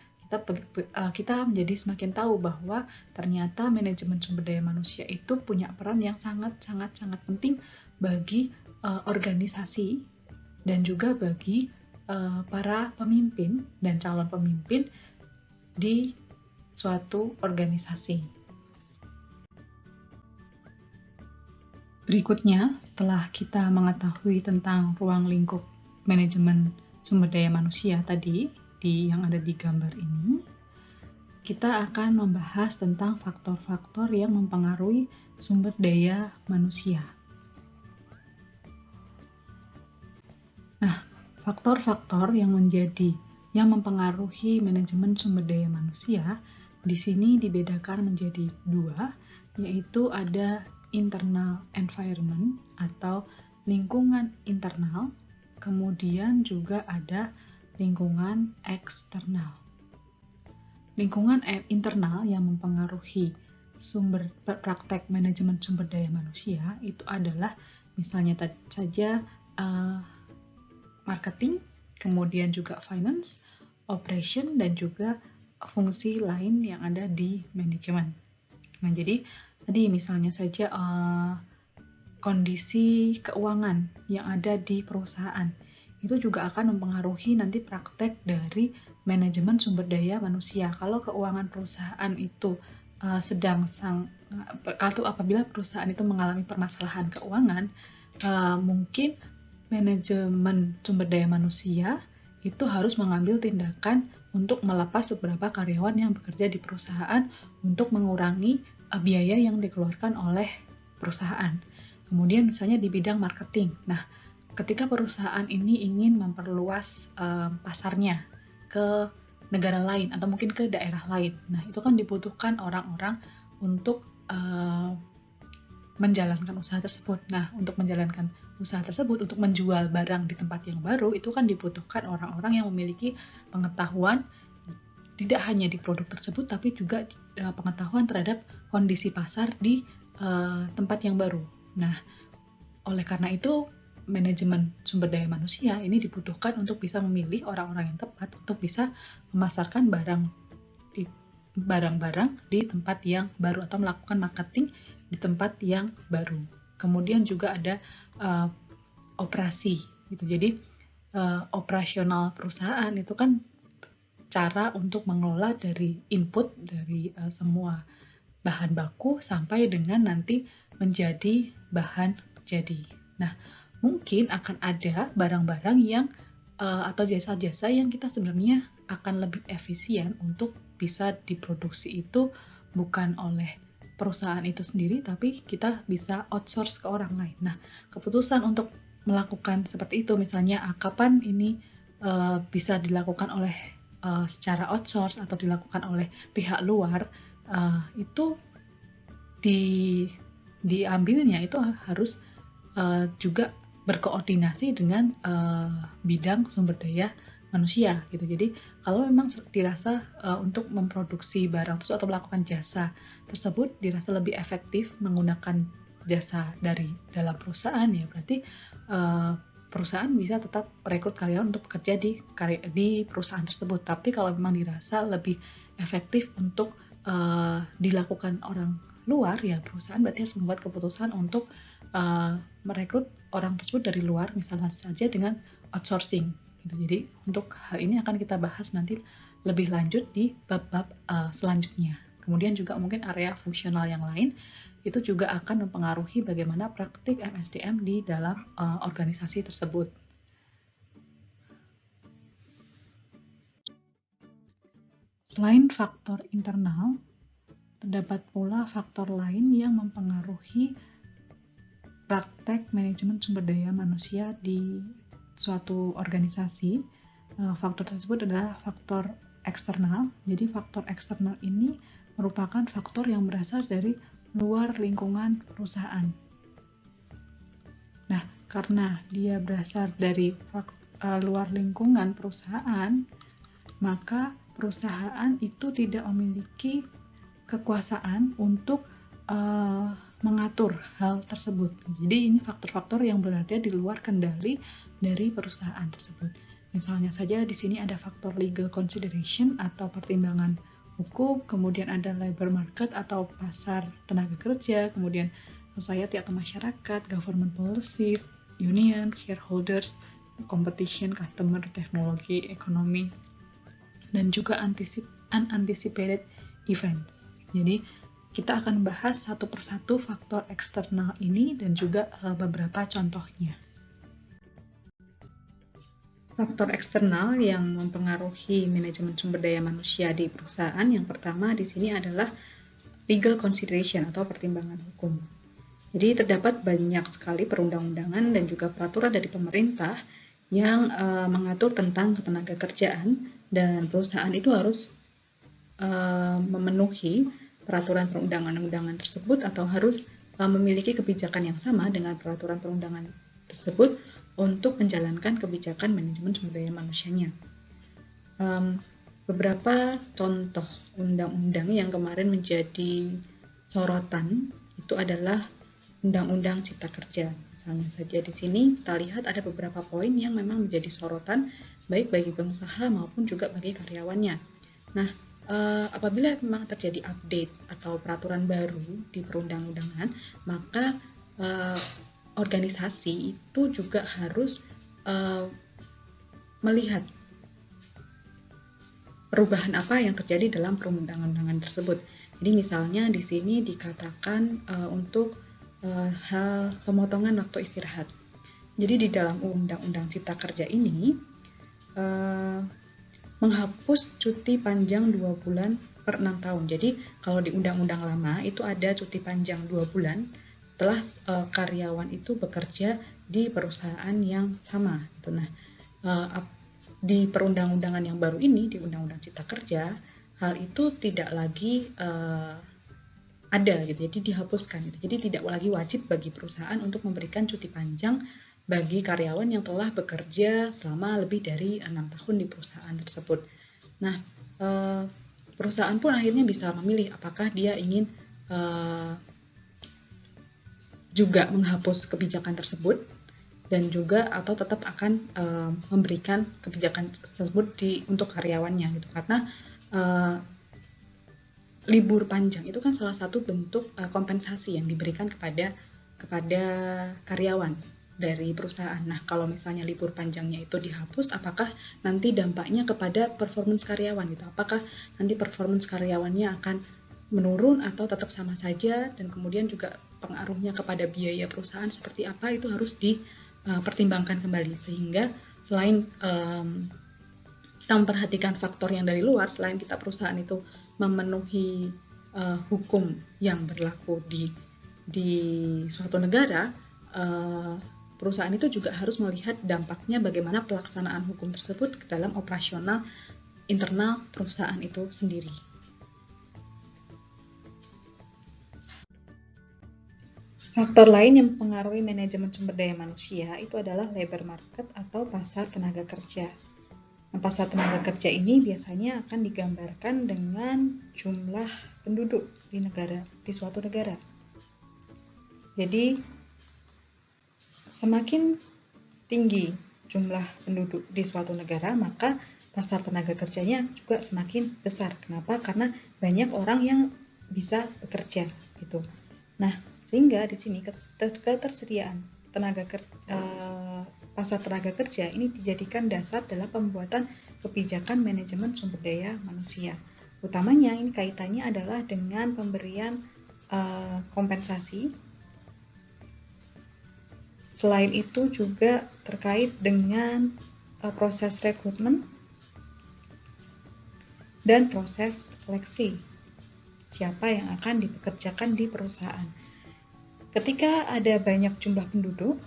kita menjadi semakin tahu bahwa ternyata manajemen sumber daya manusia itu punya peran yang sangat penting bagi organisasi dan juga bagi para pemimpin dan calon pemimpin di suatu organisasi. Berikutnya, setelah kita mengetahui tentang ruang lingkup manajemen sumber daya manusia tadi, yang ada di gambar ini, kita akan membahas tentang faktor-faktor yang mempengaruhi sumber daya manusia. Nah, faktor-faktor yang mempengaruhi manajemen sumber daya manusia di sini dibedakan menjadi dua, yaitu ada internal environment atau lingkungan internal, kemudian juga ada lingkungan eksternal. Lingkungan internal yang mempengaruhi praktek manajemen sumber daya manusia itu adalah misalnya saja marketing, kemudian juga finance, operation, dan juga fungsi lain yang ada di manajemen. Nah, jadi tadi misalnya saja kondisi keuangan yang ada di perusahaan itu juga akan mempengaruhi nanti praktek dari manajemen sumber daya manusia. Kalau keuangan perusahaan itu apabila perusahaan itu mengalami permasalahan keuangan, mungkin manajemen sumber daya manusia itu harus mengambil tindakan untuk melepas beberapa karyawan yang bekerja di perusahaan untuk mengurangi biaya yang dikeluarkan oleh perusahaan. Kemudian misalnya di bidang marketing. Nah, ketika perusahaan ini ingin memperluas pasarnya ke negara lain atau mungkin ke daerah lain. Nah, itu kan dibutuhkan orang-orang untuk menjalankan usaha tersebut. Nah, untuk menjalankan usaha tersebut, untuk menjual barang di tempat yang baru, itu kan dibutuhkan orang-orang yang memiliki pengetahuan tidak hanya di produk tersebut, tapi juga pengetahuan terhadap kondisi pasar di tempat yang baru. Nah, oleh karena itu, manajemen sumber daya manusia ini dibutuhkan untuk bisa memilih orang-orang yang tepat untuk bisa memasarkan barang-barang di tempat yang baru atau melakukan marketing di tempat yang baru. Kemudian juga ada operasi gitu. Jadi operasional perusahaan itu kan cara untuk mengelola dari input dari semua bahan baku sampai dengan nanti menjadi bahan jadi. Nah, mungkin akan ada barang-barang yang atau jasa-jasa yang kita sebenarnya akan lebih efisien untuk bisa diproduksi itu bukan oleh perusahaan itu sendiri, tapi kita bisa outsource ke orang lain. Nah, keputusan untuk melakukan seperti itu, misalnya kapan ini bisa dilakukan oleh secara outsource atau dilakukan oleh pihak luar, itu diambilnya itu harus juga berkoordinasi dengan bidang sumber daya manusia gitu. Jadi kalau memang dirasa untuk memproduksi barang tersebut atau melakukan jasa tersebut dirasa lebih efektif menggunakan jasa dari dalam perusahaan, ya berarti perusahaan bisa tetap rekrut karyawan untuk bekerja di perusahaan tersebut. Tapi kalau memang dirasa lebih efektif untuk dilakukan orang luar, ya perusahaan berarti harus membuat keputusan untuk merekrut orang tersebut dari luar, misalnya saja dengan outsourcing gitu. Jadi untuk hal ini akan kita bahas nanti lebih lanjut di bab-bab selanjutnya. Kemudian juga mungkin area fungsional yang lain itu juga akan mempengaruhi bagaimana praktik MSDM di dalam organisasi tersebut. Selain faktor internal, terdapat pula faktor lain yang mempengaruhi praktek manajemen sumber daya manusia di suatu organisasi. Faktor tersebut adalah faktor eksternal. Jadi faktor eksternal ini merupakan faktor yang berasal dari luar lingkungan perusahaan. Nah, karena dia berasal dari luar lingkungan perusahaan, maka perusahaan itu tidak memiliki kekuasaan untuk mengatur hal tersebut. Jadi ini faktor-faktor yang berada di luar kendali dari perusahaan tersebut. Misalnya saja di sini ada faktor legal consideration atau pertimbangan hukum, kemudian ada labor market atau pasar tenaga kerja, kemudian society atau masyarakat, government policies, unions, shareholders, competition, customer, teknologi, ekonomi, dan juga unanticipated events. Jadi Kita akan bahas satu persatu faktor eksternal ini dan juga beberapa contohnya. Faktor eksternal yang mempengaruhi manajemen sumber daya manusia di perusahaan yang pertama di sini adalah legal consideration atau pertimbangan hukum. Jadi terdapat banyak sekali perundang-undangan dan juga peraturan dari pemerintah yang mengatur tentang ketenaga kerjaan dan perusahaan itu harus memenuhi peraturan perundang-undangan tersebut atau harus memiliki kebijakan yang sama dengan peraturan perundangan tersebut untuk menjalankan kebijakan manajemen sumber daya manusianya. Beberapa contoh undang-undang yang kemarin menjadi sorotan itu adalah Undang-Undang Cipta Kerja. Misalnya saja di sini kita lihat ada beberapa poin yang memang menjadi sorotan baik bagi pengusaha maupun juga bagi karyawannya. Nah, apabila memang terjadi update atau peraturan baru di perundang-undangan, maka organisasi itu juga harus melihat perubahan apa yang terjadi dalam perundang-undangan tersebut. Jadi misalnya di sini dikatakan untuk hal pemotongan waktu istirahat. Jadi di dalam Undang-Undang Cipta Kerja ini menghapus cuti panjang 2 bulan per 6 tahun. Jadi kalau di undang-undang lama itu ada cuti panjang 2 bulan setelah karyawan itu bekerja di perusahaan yang sama. Nah, di perundang-undangan yang baru ini, di Undang-Undang Cipta Kerja, hal itu tidak lagi ada gitu, jadi dihapuskan gitu. Jadi tidak lagi wajib bagi perusahaan untuk memberikan cuti panjang bagi karyawan yang telah bekerja selama lebih dari 6 tahun di perusahaan tersebut. Nah, perusahaan pun akhirnya bisa memilih apakah dia ingin juga menghapus kebijakan tersebut dan juga atau tetap akan memberikan kebijakan tersebut untuk karyawannya gitu. Karena libur panjang itu kan salah satu bentuk kompensasi yang diberikan kepada karyawan dari perusahaan. Nah, kalau misalnya libur panjangnya itu dihapus, apakah nanti dampaknya kepada performance karyawan gitu? Apakah nanti performance karyawannya akan menurun atau tetap sama saja, dan kemudian juga pengaruhnya kepada biaya perusahaan seperti apa, itu harus dipertimbangkan kembali. Sehingga selain kita memperhatikan faktor yang dari luar, selain kita perusahaan itu memenuhi hukum yang berlaku di suatu negara, perusahaan itu juga harus melihat dampaknya bagaimana pelaksanaan hukum tersebut ke dalam operasional internal perusahaan itu sendiri. Faktor lain yang mempengaruhi manajemen sumber daya manusia itu adalah labor market atau pasar tenaga kerja. Nah, pasar tenaga kerja ini biasanya akan digambarkan dengan jumlah penduduk di suatu negara. Jadi, semakin tinggi jumlah penduduk di suatu negara, maka pasar tenaga kerjanya juga semakin besar. Kenapa? Karena banyak orang yang bisa bekerja gitu. Nah, sehingga di sini ketersediaan pasar tenaga kerja ini dijadikan dasar dalam pembuatan kebijakan manajemen sumber daya manusia. Utamanya ini kaitannya adalah dengan pemberian kompensasi. Selain itu juga terkait dengan proses rekrutmen dan proses seleksi. Siapa yang akan dipekerjakan di perusahaan. Ketika ada banyak jumlah penduduk,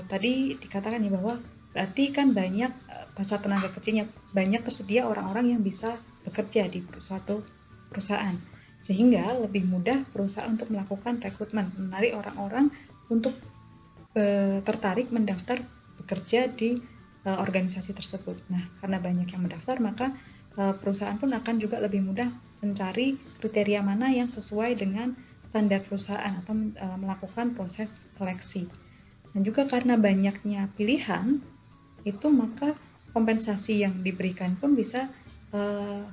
tadi dikatakan ya bahwa berarti kan banyak pasar tenaga kerjanya, banyak tersedia orang-orang yang bisa bekerja di suatu perusahaan, sehingga lebih mudah perusahaan untuk melakukan rekrutmen, menarik orang-orang untuk tertarik mendaftar bekerja di organisasi tersebut. Nah, karena banyak yang mendaftar, maka perusahaan pun akan juga lebih mudah mencari kriteria mana yang sesuai dengan standar perusahaan atau melakukan proses seleksi. Dan juga karena banyaknya pilihan, itu maka kompensasi yang diberikan pun bisa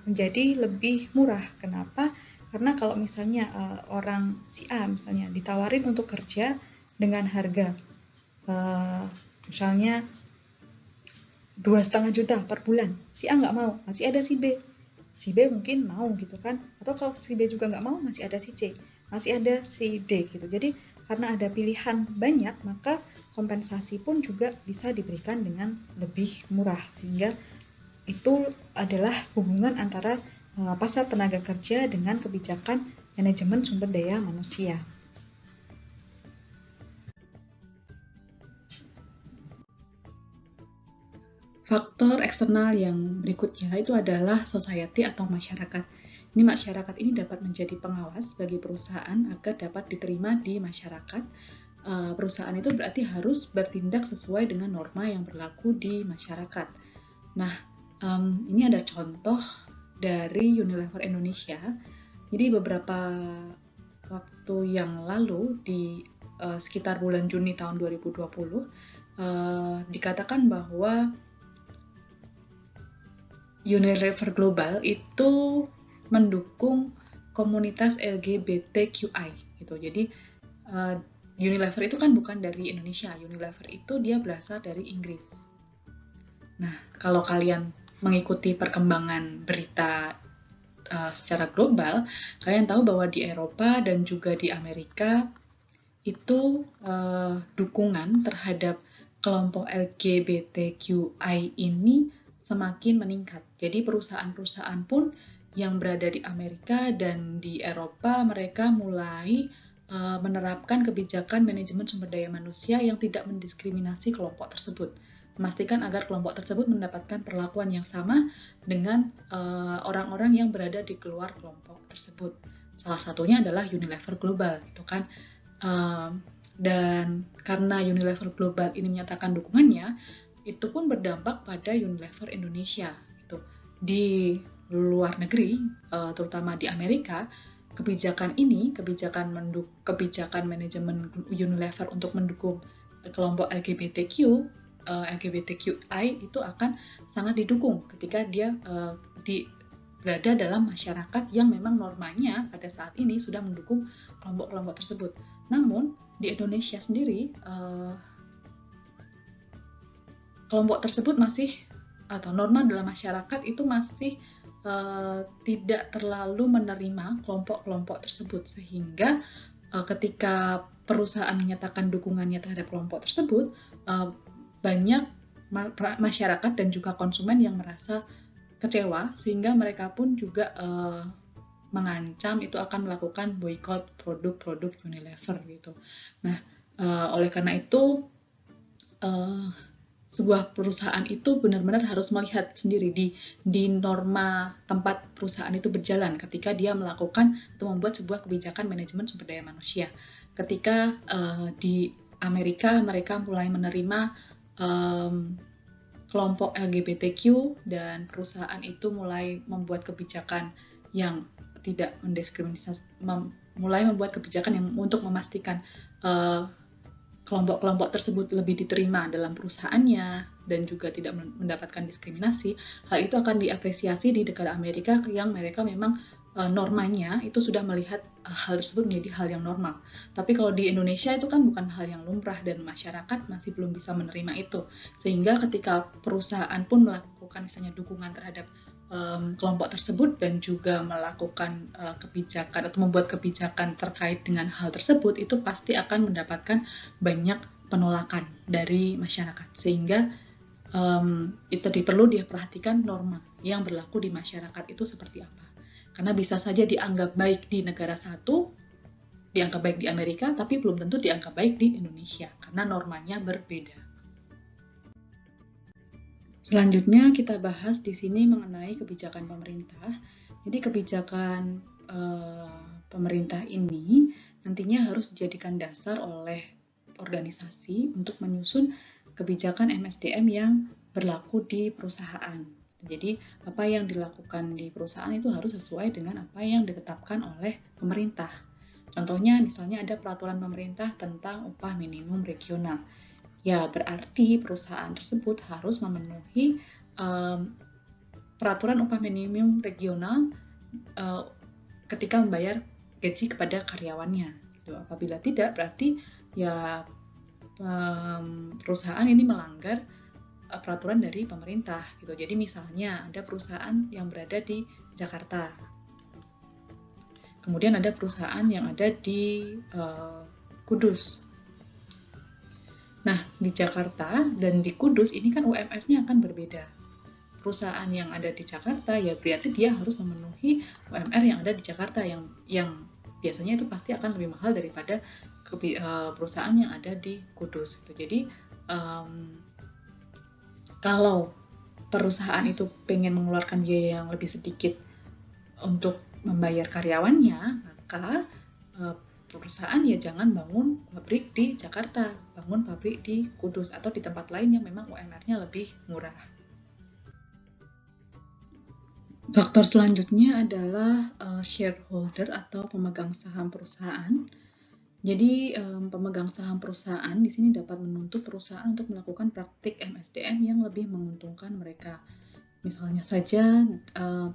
menjadi lebih murah. Kenapa? Karena kalau misalnya orang si A misalnya ditawarin untuk kerja dengan harga misalnya 2,5 juta per bulan, si A nggak mau, masih ada si B si B mungkin mau gitu kan, atau kalau si B juga nggak mau masih ada si C, masih ada si D gitu. Jadi karena ada pilihan banyak, maka kompensasi pun juga bisa diberikan dengan lebih murah, sehingga itu adalah hubungan antara pasar tenaga kerja dengan kebijakan manajemen sumber daya manusia. Faktor eksternal yang berikutnya itu adalah society atau masyarakat. Ini masyarakat ini dapat menjadi pengawas bagi perusahaan agar dapat diterima di masyarakat. Perusahaan itu berarti harus bertindak sesuai dengan norma yang berlaku di masyarakat. Nah, ini ada contoh dari Unilever Indonesia. Jadi beberapa waktu yang lalu di sekitar bulan Juni tahun 2020 dikatakan bahwa Unilever Global itu mendukung komunitas LGBTQI gitu. Jadi Unilever itu kan bukan dari Indonesia. Unilever itu dia berasal dari Inggris. Nah, kalau kalian mengikuti perkembangan berita secara global, kalian tahu bahwa di Eropa dan juga di Amerika itu dukungan terhadap kelompok LGBTQI ini semakin meningkat. Jadi perusahaan-perusahaan pun yang berada di Amerika dan di Eropa, mereka mulai menerapkan kebijakan manajemen sumber daya manusia yang tidak mendiskriminasi kelompok tersebut. Memastikan agar kelompok tersebut mendapatkan perlakuan yang sama dengan orang-orang yang berada di luar kelompok tersebut. Salah satunya adalah Unilever Global, gitu kan. Dan karena Unilever Global ini menyatakan dukungannya, itu pun berdampak pada Unilever Indonesia. Gitu. Di luar negeri, terutama di Amerika, kebijakan manajemen Unilever untuk mendukung kelompok LGBTQI itu akan sangat didukung ketika dia berada dalam masyarakat yang memang normanya pada saat ini sudah mendukung kelompok-kelompok tersebut. Namun di Indonesia sendiri kelompok tersebut masih, atau norma dalam masyarakat itu masih tidak terlalu menerima kelompok-kelompok tersebut, sehingga ketika perusahaan menyatakan dukungannya terhadap kelompok tersebut, banyak masyarakat dan juga konsumen yang merasa kecewa, sehingga mereka pun juga mengancam itu akan melakukan boykot produk-produk Unilever gitu. Nah, oleh karena itu sebuah perusahaan itu benar-benar harus melihat sendiri di norma tempat perusahaan itu berjalan ketika dia melakukan atau membuat sebuah kebijakan manajemen sumber daya manusia. Ketika di Amerika mereka mulai menerima kelompok LGBTQ dan perusahaan itu mulai membuat kebijakan yang tidak mendiskriminasi, mulai membuat kebijakan yang untuk memastikan kelompok-kelompok tersebut lebih diterima dalam perusahaannya dan juga tidak mendapatkan diskriminasi. Hal itu akan diapresiasi di negara Amerika yang mereka memang normanya itu sudah melihat hal tersebut menjadi hal yang normal. Tapi kalau di Indonesia itu kan bukan hal yang lumrah dan masyarakat masih belum bisa menerima itu. Sehingga ketika perusahaan pun melakukan misalnya dukungan terhadap kelompok tersebut dan juga melakukan kebijakan atau membuat kebijakan terkait dengan hal tersebut, itu pasti akan mendapatkan banyak penolakan dari masyarakat, sehingga itu perlu diperhatikan norma yang berlaku di masyarakat itu seperti apa, karena bisa saja dianggap baik di negara satu, dianggap baik di Amerika, tapi belum tentu dianggap baik di Indonesia karena normanya berbeda. Selanjutnya kita bahas di sini mengenai kebijakan pemerintah. Jadi kebijakan pemerintah ini nantinya harus dijadikan dasar oleh organisasi untuk menyusun kebijakan MSDM yang berlaku di perusahaan. Jadi apa yang dilakukan di perusahaan itu harus sesuai dengan apa yang ditetapkan oleh pemerintah. Contohnya misalnya ada peraturan pemerintah tentang upah minimum regional. Ya, berarti perusahaan tersebut harus memenuhi peraturan upah minimum regional ketika membayar gaji kepada karyawannya. Apabila tidak, berarti ya perusahaan ini melanggar peraturan dari pemerintah gitu. Jadi misalnya ada perusahaan yang berada di Jakarta, kemudian ada perusahaan yang ada di Kudus. Nah, di Jakarta dan di Kudus ini kan UMR-nya akan berbeda. Perusahaan yang ada di Jakarta ya berarti dia harus memenuhi UMR yang ada di Jakarta yang biasanya itu pasti akan lebih mahal daripada perusahaan yang ada di Kudus. Jadi kalau perusahaan itu pengen mengeluarkan biaya yang lebih sedikit untuk membayar karyawannya, maka perusahaan ya jangan bangun pabrik di Jakarta, bangun pabrik di Kudus atau di tempat lain yang memang UMR-nya lebih murah. Faktor selanjutnya adalah shareholder atau pemegang saham perusahaan. Jadi pemegang saham perusahaan di sini dapat menuntut perusahaan untuk melakukan praktik MSDM yang lebih menguntungkan mereka. Misalnya saja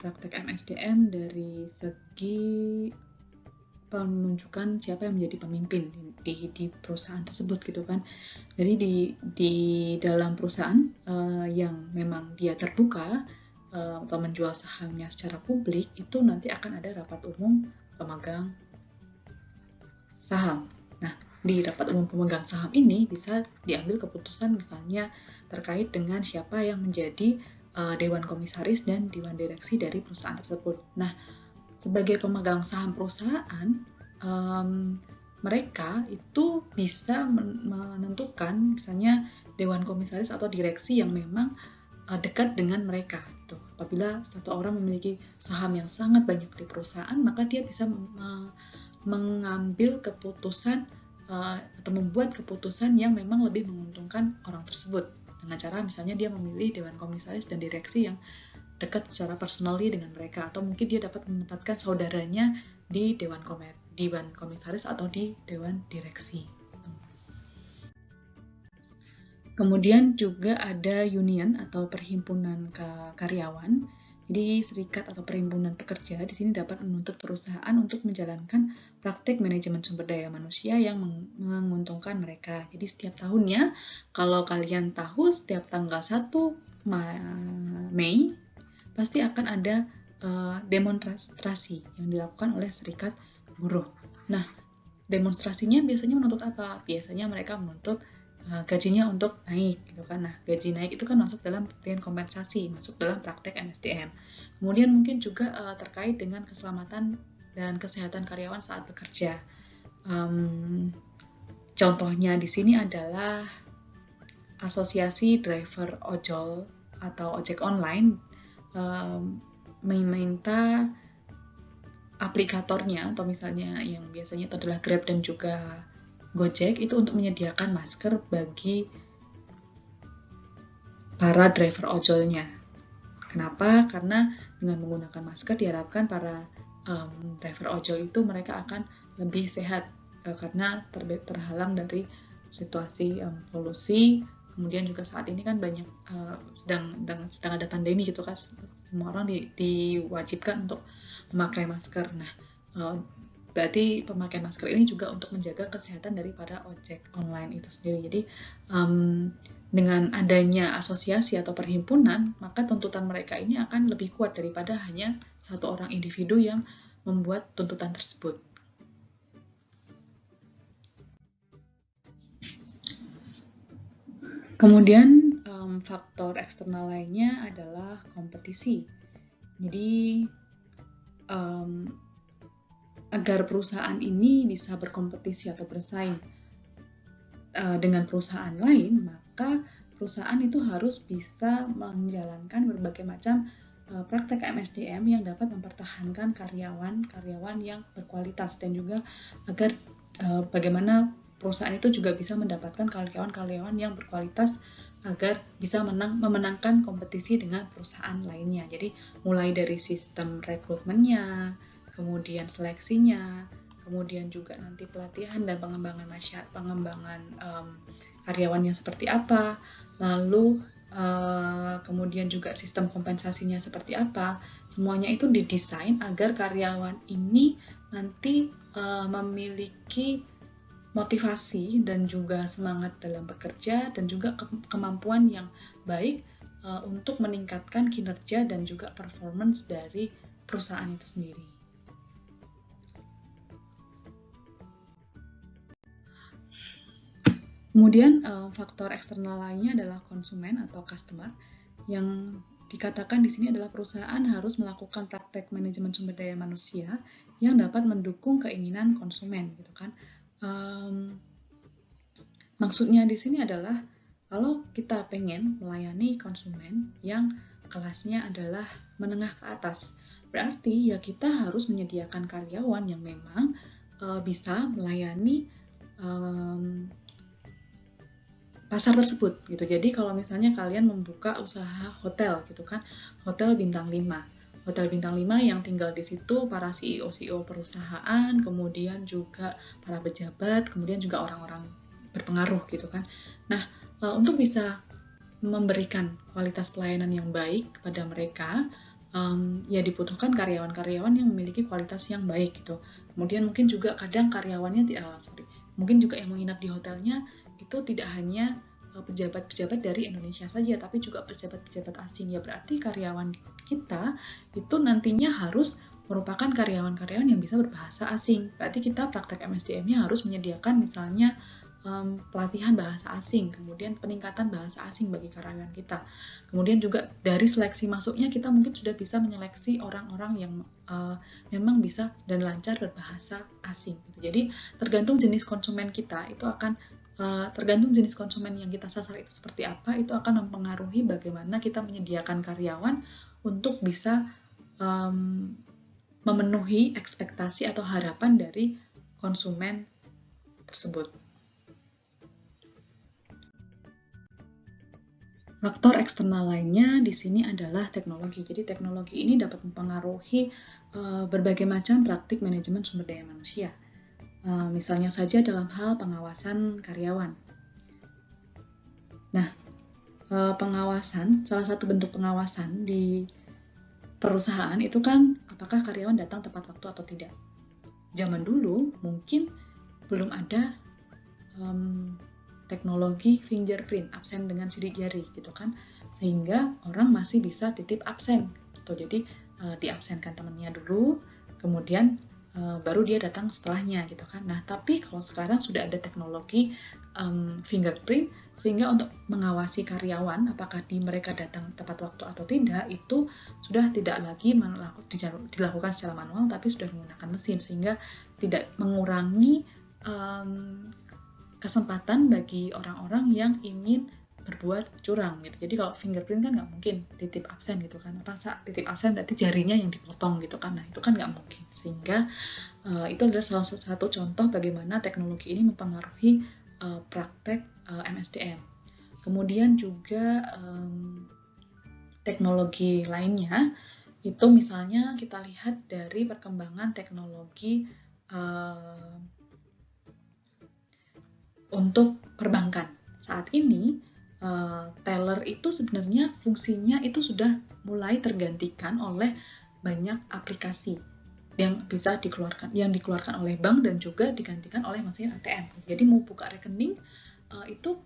praktik MSDM dari segi penunjukan siapa yang menjadi pemimpin di perusahaan tersebut gitu kan. Jadi di dalam perusahaan yang memang dia terbuka atau menjual sahamnya secara publik, itu nanti akan ada rapat umum pemegang saham. Nah, di rapat umum pemegang saham ini bisa diambil keputusan misalnya terkait dengan siapa yang menjadi dewan komisaris dan dewan direksi dari perusahaan tersebut. Nah, sebagai pemegang saham perusahaan, mereka itu bisa menentukan misalnya dewan komisaris atau direksi yang memang dekat dengan mereka. Gitu. Apabila satu orang memiliki saham yang sangat banyak di perusahaan, maka dia bisa mengambil keputusan atau membuat keputusan yang memang lebih menguntungkan orang tersebut dengan cara misalnya dia memilih dewan komisaris dan direksi yang dekat secara personally dengan mereka, atau mungkin dia dapat menempatkan saudaranya di dewan komisaris atau di dewan direksi. Kemudian juga ada union atau perhimpunan karyawan. Jadi serikat atau perhimpunan pekerja di sini dapat menuntut perusahaan untuk menjalankan praktik manajemen sumber daya manusia yang menguntungkan mereka. Jadi setiap tahunnya, kalau kalian tahu setiap tanggal 1 Mei pasti akan ada demonstrasi yang dilakukan oleh serikat buruh. Nah, demonstrasinya biasanya menuntut apa? Biasanya mereka menuntut gajinya untuk naik gitu kan. Nah, gaji naik itu kan masuk dalam pemberian kompensasi, masuk dalam praktek MSDM. Kemudian mungkin juga terkait dengan keselamatan dan kesehatan karyawan saat bekerja. Contohnya di sini adalah Asosiasi Driver Ojol atau ojek online meminta aplikatornya atau misalnya yang biasanya itu adalah Grab dan juga Gojek itu untuk menyediakan masker bagi para driver ojolnya. Kenapa? Karena dengan menggunakan masker diharapkan para driver ojol itu mereka akan lebih sehat karena terhalang dari situasi polusi. Kemudian juga saat ini kan banyak sedang ada pandemi gitu kan, semua orang diwajibkan untuk memakai masker. Nah, berarti pemakaian masker ini juga untuk menjaga kesehatan dari para ojek online itu sendiri. Jadi dengan adanya asosiasi atau perhimpunan, maka tuntutan mereka ini akan lebih kuat daripada hanya satu orang individu yang membuat tuntutan tersebut. Kemudian faktor eksternal lainnya adalah kompetisi. Jadi agar perusahaan ini bisa berkompetisi atau bersaing dengan perusahaan lain, maka perusahaan itu harus bisa menjalankan berbagai macam praktek MSDM yang dapat mempertahankan karyawan yang berkualitas, dan juga agar bagaimana perusahaan itu juga bisa mendapatkan karyawan yang berkualitas agar bisa memenangkan kompetisi dengan perusahaan lainnya. Jadi mulai dari sistem rekrutmennya, kemudian seleksinya, kemudian juga nanti pelatihan dan pengembangan karyawannya seperti apa, lalu kemudian juga sistem kompensasinya seperti apa. Semuanya itu didesain agar karyawan ini nanti motivasi dan juga semangat dalam bekerja dan juga kemampuan yang baik untuk meningkatkan kinerja dan juga performance dari perusahaan itu sendiri. Kemudian faktor eksternal lainnya adalah konsumen atau customer, yang dikatakan di sini adalah perusahaan harus melakukan praktek manajemen sumber daya manusia yang dapat mendukung keinginan konsumen, gitu kan. Maksudnya di sini adalah kalau kita pengen melayani konsumen yang kelasnya adalah menengah ke atas, berarti ya kita harus menyediakan karyawan yang memang bisa melayani pasar tersebut gitu. Jadi kalau misalnya kalian membuka usaha hotel gitu kan, hotel bintang 5. Hotel bintang 5 yang tinggal di situ para CEO perusahaan, kemudian juga para pejabat, kemudian juga orang-orang berpengaruh gitu kan. Nah, untuk bisa memberikan kualitas pelayanan yang baik kepada mereka, ya dibutuhkan karyawan-karyawan yang memiliki kualitas yang baik gitu. Kemudian mungkin juga kadang karyawannya mungkin juga yang menginap di hotelnya itu tidak hanya pejabat-pejabat dari Indonesia saja, tapi juga pejabat-pejabat asing. Ya berarti karyawan kita itu nantinya harus merupakan karyawan-karyawan yang bisa berbahasa asing. Berarti kita praktek MSDM-nya harus menyediakan misalnya pelatihan bahasa asing, kemudian peningkatan bahasa asing bagi karyawan kita. Kemudian juga dari seleksi masuknya kita mungkin sudah bisa menyeleksi orang-orang yang memang bisa dan lancar berbahasa asing. Jadi tergantung jenis konsumen kita, itu akan tergantung jenis konsumen yang kita sasar itu seperti apa, itu akan mempengaruhi bagaimana kita menyediakan karyawan untuk bisa memenuhi ekspektasi atau harapan dari konsumen tersebut. Faktor eksternal lainnya di sini adalah teknologi. Jadi teknologi ini dapat mempengaruhi berbagai macam praktik manajemen sumber daya manusia. Misalnya saja dalam hal pengawasan karyawan. Nah, pengawasan, salah satu bentuk pengawasan di perusahaan itu kan apakah karyawan datang tepat waktu atau tidak. Zaman dulu mungkin belum ada teknologi fingerprint, absen dengan sidik jari gitu kan, sehingga orang masih bisa titip absen gitu. Jadi diabsenkan temannya dulu, kemudian baru dia datang setelahnya gitu kan. Nah tapi kalau sekarang sudah ada teknologi fingerprint, sehingga untuk mengawasi karyawan apakah mereka datang tepat waktu atau tidak itu sudah tidak lagi dilakukan secara manual, tapi sudah menggunakan mesin, sehingga tidak mengurangi kesempatan bagi orang-orang yang ingin berbuat curang gitu. Jadi kalau fingerprint kan nggak mungkin titip absen gitu kan. Titip absen berarti jarinya yang dipotong gitu kan. Nah itu kan nggak mungkin. Sehingga itu adalah salah satu contoh bagaimana teknologi ini mempengaruhi praktek MSDM. Kemudian juga teknologi lainnya itu misalnya kita lihat dari perkembangan teknologi untuk perbankan. Saat ini teller itu sebenarnya fungsinya itu sudah mulai tergantikan oleh banyak aplikasi yang bisa dikeluarkan oleh bank dan juga digantikan oleh mesin ATM. Jadi mau buka rekening itu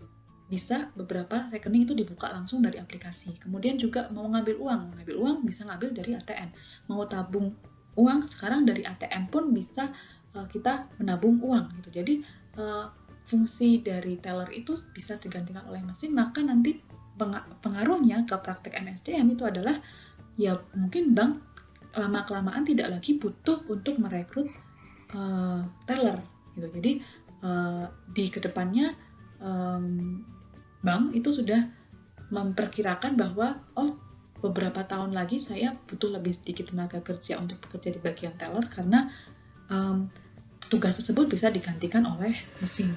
bisa beberapa rekening itu dibuka langsung dari aplikasi. Kemudian juga mau ngambil uang bisa ngambil dari ATM. Mau tabung uang sekarang dari ATM pun bisa kita menabung uang gitu. Jadi fungsi dari teller itu bisa digantikan oleh mesin, maka nanti pengaruhnya ke praktek MSDM itu adalah ya mungkin bank lama-kelamaan tidak lagi butuh untuk merekrut teller gitu. Jadi di kedepannya bank itu sudah memperkirakan bahwa beberapa tahun lagi saya butuh lebih sedikit tenaga kerja untuk bekerja di bagian teller karena tugas tersebut bisa digantikan oleh mesin.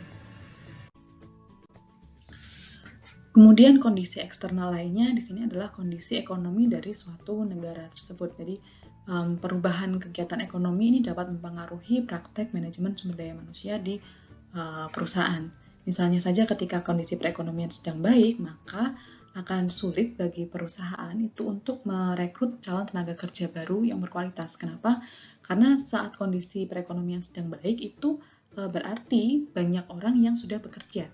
Kemudian kondisi eksternal lainnya di sini adalah kondisi ekonomi dari suatu negara tersebut. Jadi perubahan kegiatan ekonomi ini dapat mempengaruhi praktek manajemen sumber daya manusia di perusahaan. Misalnya saja ketika kondisi perekonomian sedang baik, maka akan sulit bagi perusahaan itu untuk merekrut calon tenaga kerja baru yang berkualitas. Kenapa? Karena saat kondisi perekonomian sedang baik itu berarti banyak orang yang sudah bekerja.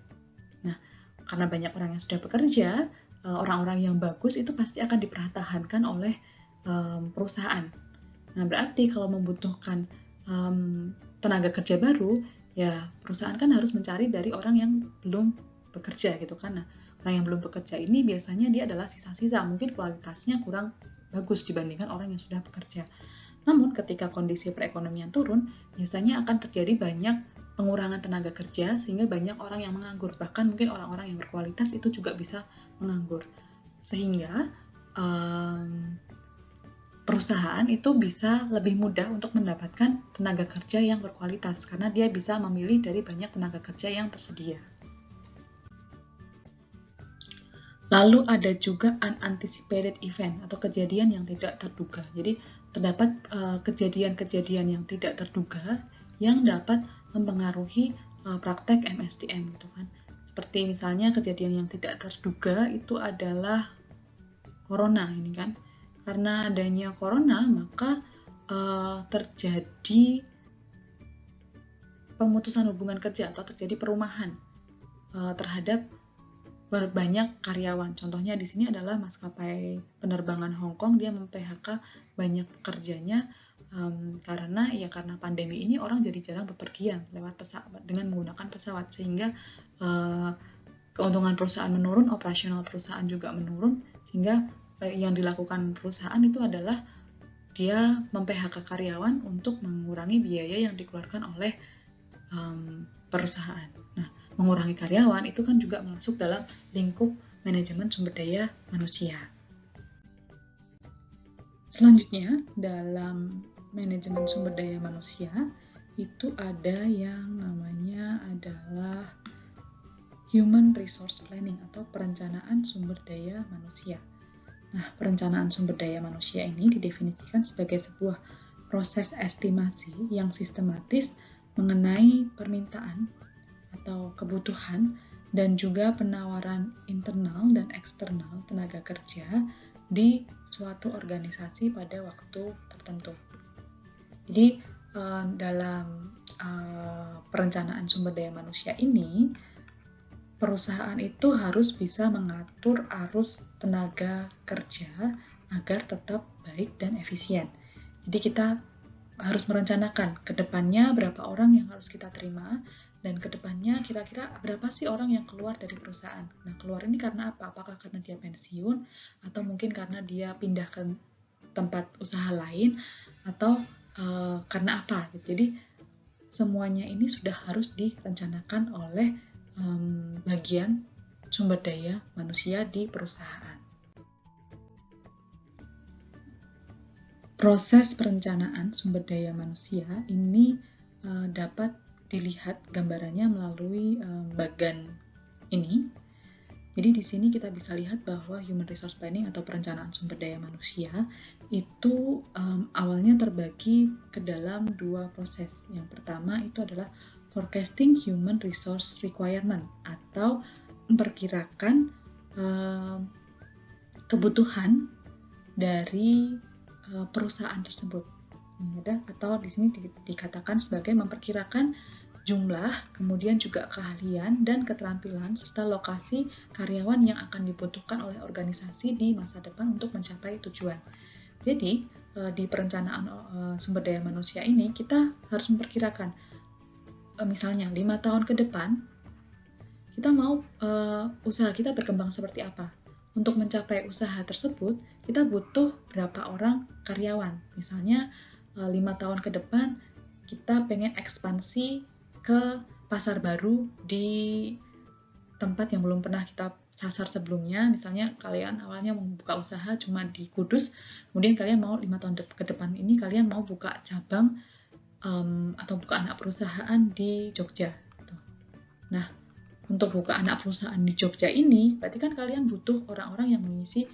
Nah, karena banyak orang yang sudah bekerja, orang-orang yang bagus itu pasti akan dipertahankan oleh perusahaan. Nah, berarti kalau membutuhkan tenaga kerja baru, ya perusahaan kan harus mencari dari orang yang belum bekerja gitu kan. Nah, orang yang belum bekerja ini biasanya dia adalah sisa-sisa, mungkin kualitasnya kurang bagus dibandingkan orang yang sudah bekerja. Namun ketika kondisi perekonomian turun, biasanya akan terjadi banyak pengurangan tenaga kerja sehingga banyak orang yang menganggur. Bahkan mungkin orang-orang yang berkualitas itu juga bisa menganggur. Sehingga perusahaan itu bisa lebih mudah untuk mendapatkan tenaga kerja yang berkualitas karena dia bisa memilih dari banyak tenaga kerja yang tersedia. Lalu ada juga unanticipated event atau kejadian yang tidak terduga. Jadi terdapat kejadian-kejadian yang tidak terduga yang dapat mempengaruhi praktek MSDM gitu kan. Seperti misalnya kejadian yang tidak terduga itu adalah corona ini kan. Karena adanya corona maka terjadi pemutusan hubungan kerja atau terjadi perumahan terhadap banyak karyawan. Contohnya di sini adalah maskapai penerbangan Hong Kong, dia mem-PHK banyak pekerjanya karena pandemi ini orang jadi jarang bepergian lewat pesawat dengan menggunakan pesawat sehingga keuntungan perusahaan menurun, operasional perusahaan juga menurun sehingga yang dilakukan perusahaan itu adalah dia mem-PHK karyawan untuk mengurangi biaya yang dikeluarkan oleh perusahaan. Nah, mengurangi karyawan itu kan juga masuk dalam lingkup manajemen sumber daya manusia. Selanjutnya, dalam manajemen sumber daya manusia itu ada yang namanya adalah human resource planning atau perencanaan sumber daya manusia. Nah, perencanaan sumber daya manusia ini didefinisikan sebagai sebuah proses estimasi yang sistematis mengenai permintaan atau kebutuhan dan juga penawaran internal dan eksternal tenaga kerja di suatu organisasi pada waktu tertentu. Jadi dalam perencanaan sumber daya manusia ini, perusahaan itu harus bisa mengatur arus tenaga kerja agar tetap baik dan efisien. Jadi kita harus merencanakan ke depannya berapa orang yang harus kita terima dan ke depannya kira-kira berapa sih orang yang keluar dari perusahaan. Nah, keluar ini karena apa? Apakah karena dia pensiun atau mungkin karena dia pindah ke tempat usaha lain atau karena apa? Jadi semuanya ini sudah harus direncanakan oleh bagian sumber daya manusia di perusahaan. Proses perencanaan sumber daya manusia ini dapat dilihat gambarannya melalui bagan ini. Jadi di sini kita bisa lihat bahwa human resource planning atau perencanaan sumber daya manusia itu awalnya terbagi ke dalam dua proses. Yang pertama itu adalah forecasting human resource requirement atau memperkirakan kebutuhan dari perusahaan tersebut, atau di sini dikatakan sebagai memperkirakan jumlah, kemudian juga keahlian dan keterampilan serta lokasi karyawan yang akan dibutuhkan oleh organisasi di masa depan untuk mencapai tujuan. Jadi di perencanaan sumber daya manusia ini kita harus memperkirakan misalnya 5 tahun ke depan kita mau usaha kita berkembang seperti apa. Untuk mencapai usaha tersebut, kita butuh berapa orang karyawan. Misalnya, 5 tahun ke depan, kita pengen ekspansi ke pasar baru di tempat yang belum pernah kita sasar sebelumnya. Misalnya, kalian awalnya mau buka usaha cuma di Kudus, kemudian kalian mau 5 tahun ke depan ini, kalian mau buka cabang atau buka anak perusahaan di Jogja. Gitu. Nah, untuk buka anak perusahaan di Jogja ini, berarti kan kalian butuh orang-orang yang mengisi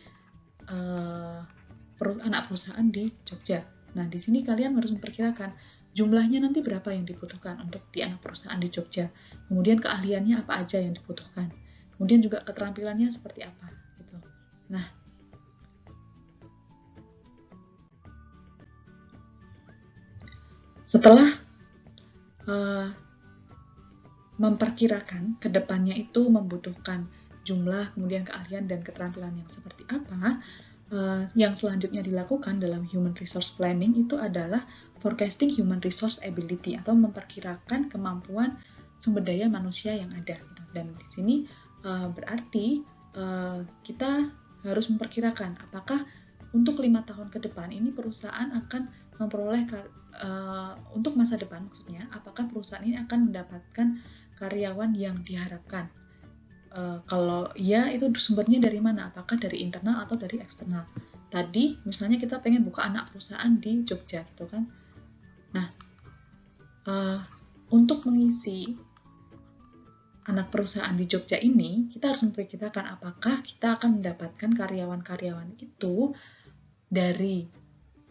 anak perusahaan di Jogja. Nah, di sini kalian harus memperkirakan jumlahnya nanti berapa yang dibutuhkan untuk di anak perusahaan di Jogja. Kemudian keahliannya apa aja yang dibutuhkan. Kemudian juga keterampilannya seperti apa. Gitu. Nah, setelah memperkirakan ke depannya itu membutuhkan jumlah, kemudian keahlian dan keterampilan yang seperti apa, yang selanjutnya dilakukan dalam human resource planning itu adalah forecasting human resource ability atau memperkirakan kemampuan sumber daya manusia yang ada. Dan di sini berarti kita harus memperkirakan apakah untuk 5 tahun ke depan ini perusahaan akan memperoleh untuk masa depan maksudnya, apakah perusahaan ini akan mendapatkan karyawan yang diharapkan. Kalau iya, itu sumbernya dari mana? Apakah dari internal atau dari eksternal? Tadi misalnya kita pengen buka anak perusahaan di Jogja gitu kan. Nah, untuk mengisi anak perusahaan di Jogja ini, kita harus memperkirakan apakah kita akan mendapatkan karyawan-karyawan itu dari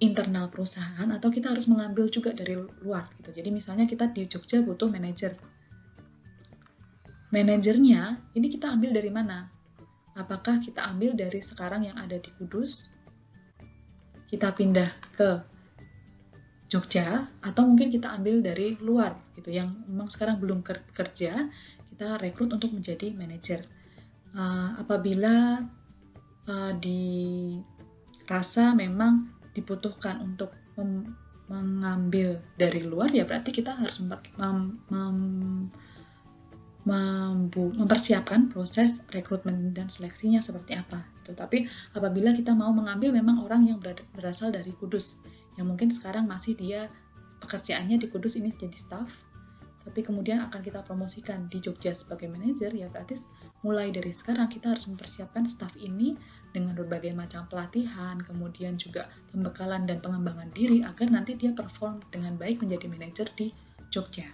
internal perusahaan atau kita harus mengambil juga dari luar gitu. Jadi misalnya kita di Jogja butuh manajer. Manajernya ini kita ambil dari mana? Apakah kita ambil dari sekarang yang ada di Kudus, kita pindah ke Jogja, atau mungkin kita ambil dari luar gitu yang memang sekarang belum kerja, kita rekrut untuk menjadi manajer. Apabila dirasa memang dibutuhkan untuk mengambil dari luar, ya berarti kita harus mempersiapkan proses rekrutmen dan seleksinya seperti apa gitu. Tapi apabila kita mau mengambil memang orang yang berasal dari Kudus, yang mungkin sekarang masih dia pekerjaannya di Kudus ini jadi staff, tapi kemudian akan kita promosikan di Jogja sebagai manajer, ya berarti mulai dari sekarang kita harus mempersiapkan staff ini dengan berbagai macam pelatihan, kemudian juga pembekalan dan pengembangan diri agar nanti dia perform dengan baik menjadi manajer di Jogja.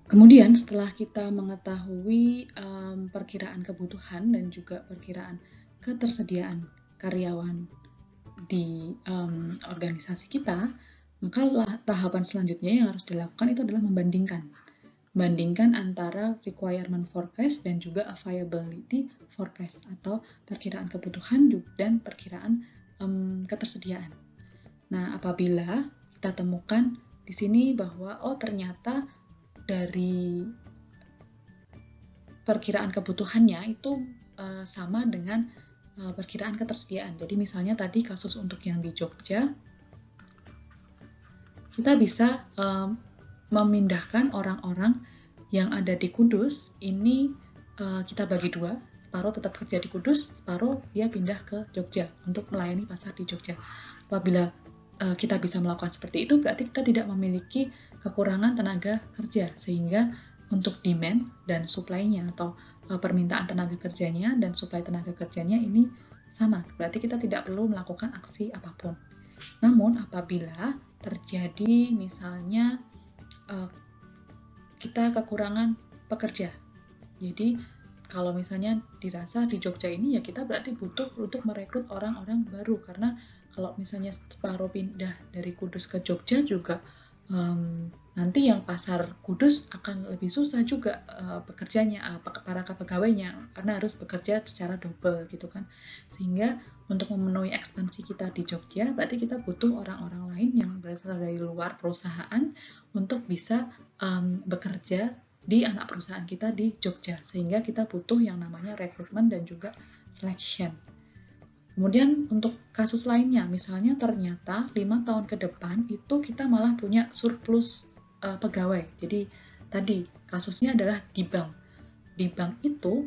Kemudian setelah kita mengetahui perkiraan kebutuhan dan juga perkiraan ketersediaan karyawan di organisasi kita, maka tahapan selanjutnya yang harus dilakukan itu adalah membandingkan antara requirement forecast dan juga availability forecast atau perkiraan kebutuhan dan perkiraan ketersediaan. Nah, apabila kita temukan di sini bahwa ternyata dari perkiraan kebutuhannya itu sama dengan perkiraan ketersediaan. Jadi misalnya tadi kasus untuk yang di Jogja, kita bisa memindahkan orang-orang yang ada di Kudus, ini kita bagi dua, separuh tetap kerja di Kudus, separuh dia pindah ke Jogja untuk melayani pasar di Jogja. Apabila kita bisa melakukan seperti itu, berarti kita tidak memiliki kekurangan tenaga kerja, sehingga untuk demand dan supply-nya atau permintaan tenaga kerjanya dan supply tenaga kerjanya ini sama, berarti kita tidak perlu melakukan aksi apapun. Namun apabila terjadi misalnya kita kekurangan pekerja, jadi kalau misalnya dirasa di Jogja ini ya kita berarti butuh untuk merekrut orang-orang baru, karena kalau misalnya separuh pindah dari Kudus ke Jogja juga nanti yang pasar Kudus akan lebih susah juga pekerjanya, para pegawainya, karena harus bekerja secara double gitu kan. Sehingga untuk memenuhi ekspansi kita di Jogja, berarti kita butuh orang-orang lain yang berasal dari luar perusahaan untuk bisa bekerja di anak perusahaan kita di Jogja, sehingga kita butuh yang namanya rekrutmen dan juga selection. Kemudian untuk kasus lainnya, misalnya ternyata 5 tahun ke depan itu kita malah punya surplus pegawai. Jadi tadi kasusnya adalah di bank. Di bank itu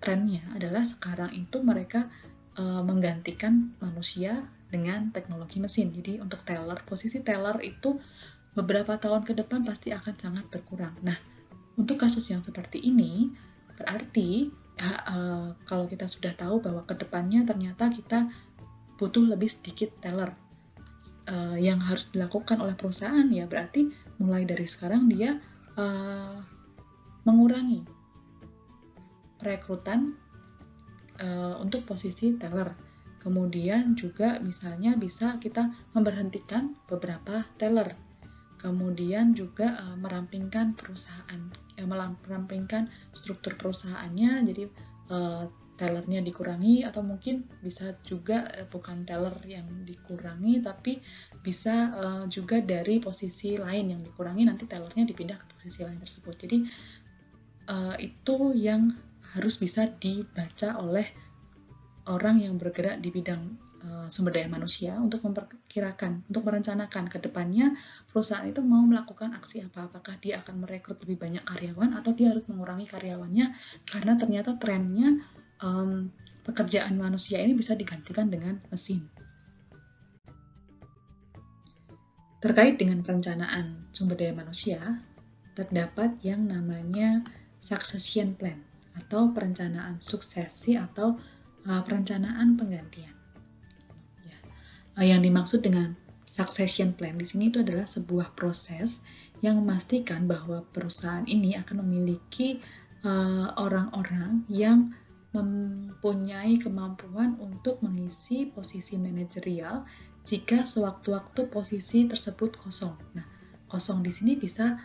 trennya adalah sekarang itu mereka menggantikan manusia dengan teknologi mesin. Jadi untuk teller, posisi teller itu beberapa tahun ke depan pasti akan sangat berkurang. Nah, untuk kasus yang seperti ini berarti kalau kita sudah tahu bahwa kedepannya ternyata kita butuh lebih sedikit teller yang harus dilakukan oleh perusahaan, ya berarti mulai dari sekarang dia mengurangi perekrutan untuk posisi teller. Kemudian juga misalnya bisa kita memberhentikan beberapa teller. Kemudian juga merampingkan perusahaan, merampingkan struktur perusahaannya, jadi tellernya dikurangi, atau mungkin bisa juga bukan teller yang dikurangi, tapi bisa juga dari posisi lain yang dikurangi, nanti tellernya dipindah ke posisi lain tersebut. Jadi itu yang harus bisa dibaca oleh orang yang bergerak di bidang sumber daya manusia untuk memperkirakan, untuk merencanakan ke depannya perusahaan itu mau melakukan aksi apa. Apakah dia akan merekrut lebih banyak karyawan atau dia harus mengurangi karyawannya karena ternyata trennya pekerjaan manusia ini bisa digantikan dengan mesin. Terkait dengan perencanaan sumber daya manusia, terdapat yang namanya succession plan atau perencanaan suksesi atau perencanaan penggantian. Yang dimaksud dengan succession plan di sini itu adalah sebuah proses yang memastikan bahwa perusahaan ini akan memiliki orang-orang yang mempunyai kemampuan untuk mengisi posisi manajerial jika sewaktu-waktu posisi tersebut kosong. Nah, kosong di sini bisa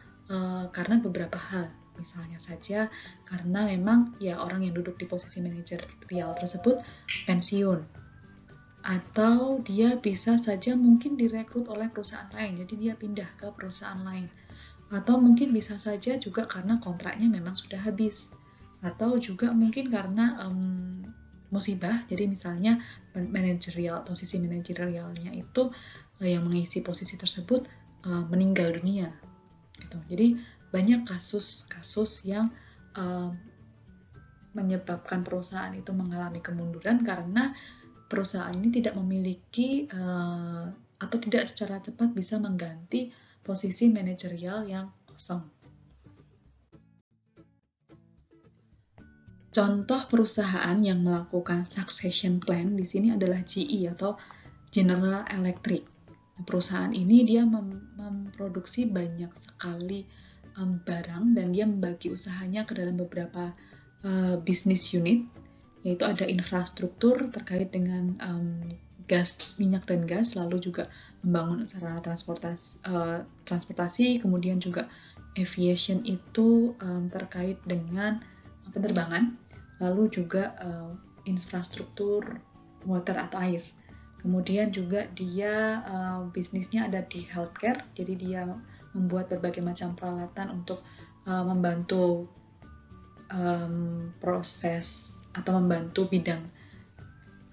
karena beberapa hal. Misalnya saja karena memang ya orang yang duduk di posisi manajerial tersebut pensiun, atau dia bisa saja mungkin direkrut oleh perusahaan lain, jadi dia pindah ke perusahaan lain, atau mungkin bisa saja juga karena kontraknya memang sudah habis, atau juga mungkin karena musibah, jadi misalnya posisi manajerialnya itu yang mengisi posisi tersebut meninggal dunia gitu. Jadi banyak kasus-kasus yang menyebabkan perusahaan itu mengalami kemunduran karena perusahaan ini tidak memiliki atau tidak secara cepat bisa mengganti posisi manajerial yang kosong. Contoh perusahaan yang melakukan succession plan di sini adalah GE atau General Electric. Perusahaan ini dia memproduksi banyak sekali barang dan dia membagi usahanya ke dalam beberapa business unit, yaitu ada infrastruktur terkait dengan minyak dan gas, lalu juga membangun sarana transportasi, kemudian juga aviation itu terkait dengan penerbangan, lalu juga infrastruktur water atau air. Kemudian juga dia bisnisnya ada di healthcare, jadi dia membuat berbagai macam peralatan untuk membantu proses atau membantu bidang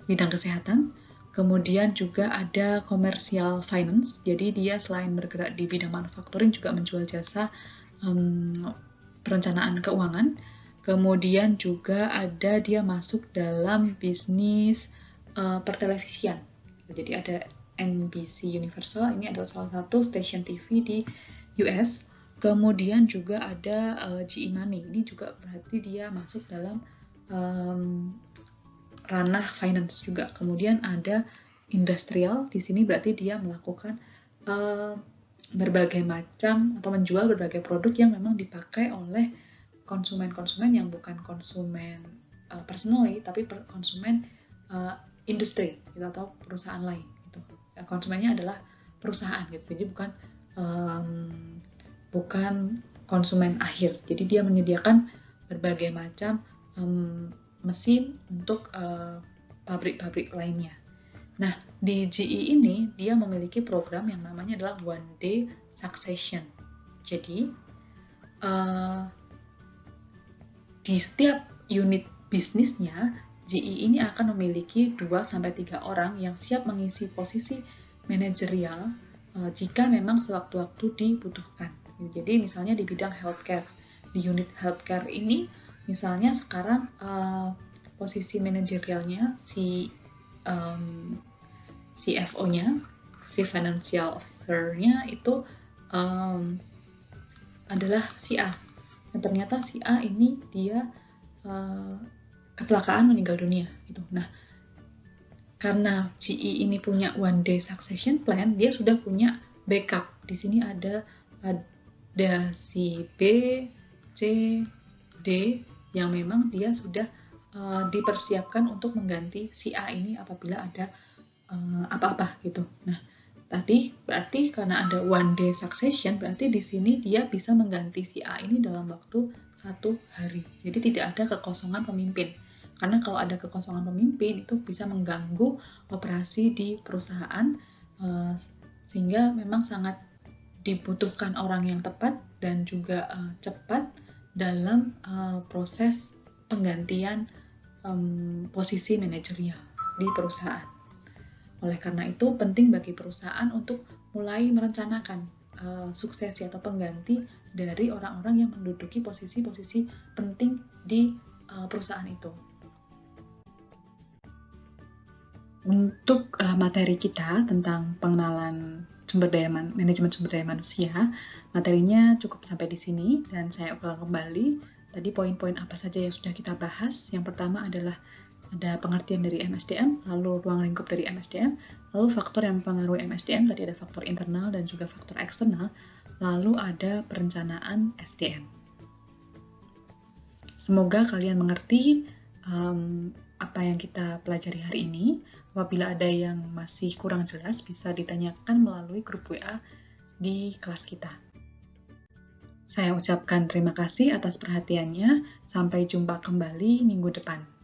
kesehatan. Kemudian juga ada commercial finance, jadi dia selain bergerak di bidang manufacturing juga menjual jasa perencanaan keuangan. Kemudian juga ada dia masuk dalam bisnis pertelevisian, jadi ada NBC Universal, ini adalah salah satu stasiun TV di US. Kemudian juga ada GE Money, ini juga berarti dia masuk dalam ranah finance juga. Kemudian ada industrial, di sini berarti dia melakukan berbagai macam atau menjual berbagai produk yang memang dipakai oleh konsumen-konsumen yang bukan konsumen personally, tapi konsumen industri gitu, atau perusahaan lain gitu. Konsumennya adalah perusahaan gitu, jadi bukan konsumen akhir. Jadi dia menyediakan berbagai macam mesin untuk pabrik-pabrik lainnya. Nah, di GE ini dia memiliki program yang namanya adalah One Day Succession. Jadi di setiap unit bisnisnya, GE ini akan memiliki 2-3 orang yang siap mengisi posisi manajerial jika memang sewaktu-waktu dibutuhkan. Jadi misalnya di bidang healthcare, di unit healthcare ini misalnya sekarang posisi manajerialnya si CFO-nya, si financial officer-nya itu adalah si A. Dan ternyata si A ini dia kecelakaan meninggal dunia gitu. Nah, karena GE ini punya one day succession plan, dia sudah punya backup. Di sini ada si B, C, D yang memang dia sudah dipersiapkan untuk mengganti si A ini apabila ada apa-apa gitu. Nah, tadi berarti karena ada one day succession, berarti di sini dia bisa mengganti si A ini dalam waktu 1 hari. Jadi tidak ada kekosongan pemimpin. Karena kalau ada kekosongan pemimpin itu bisa mengganggu operasi di perusahaan, sehingga memang sangat dibutuhkan orang yang tepat dan juga cepat dalam proses penggantian posisi manajerial di perusahaan. Oleh karena itu, penting bagi perusahaan untuk mulai merencanakan suksesi atau pengganti dari orang-orang yang menduduki posisi-posisi penting di perusahaan itu. Untuk materi kita tentang pengenalan manajemen sumber daya manusia, materinya cukup sampai di sini dan saya ulang kembali tadi poin-poin apa saja yang sudah kita bahas. Yang pertama adalah ada pengertian dari MSDM, lalu ruang lingkup dari MSDM, lalu faktor yang mempengaruhi MSDM, tadi ada faktor internal dan juga faktor eksternal, lalu ada perencanaan SDM. Semoga kalian mengerti apa yang kita pelajari hari ini. Apabila ada yang masih kurang jelas, bisa ditanyakan melalui grup WA di kelas kita. Saya ucapkan terima kasih atas perhatiannya. Sampai jumpa kembali minggu depan.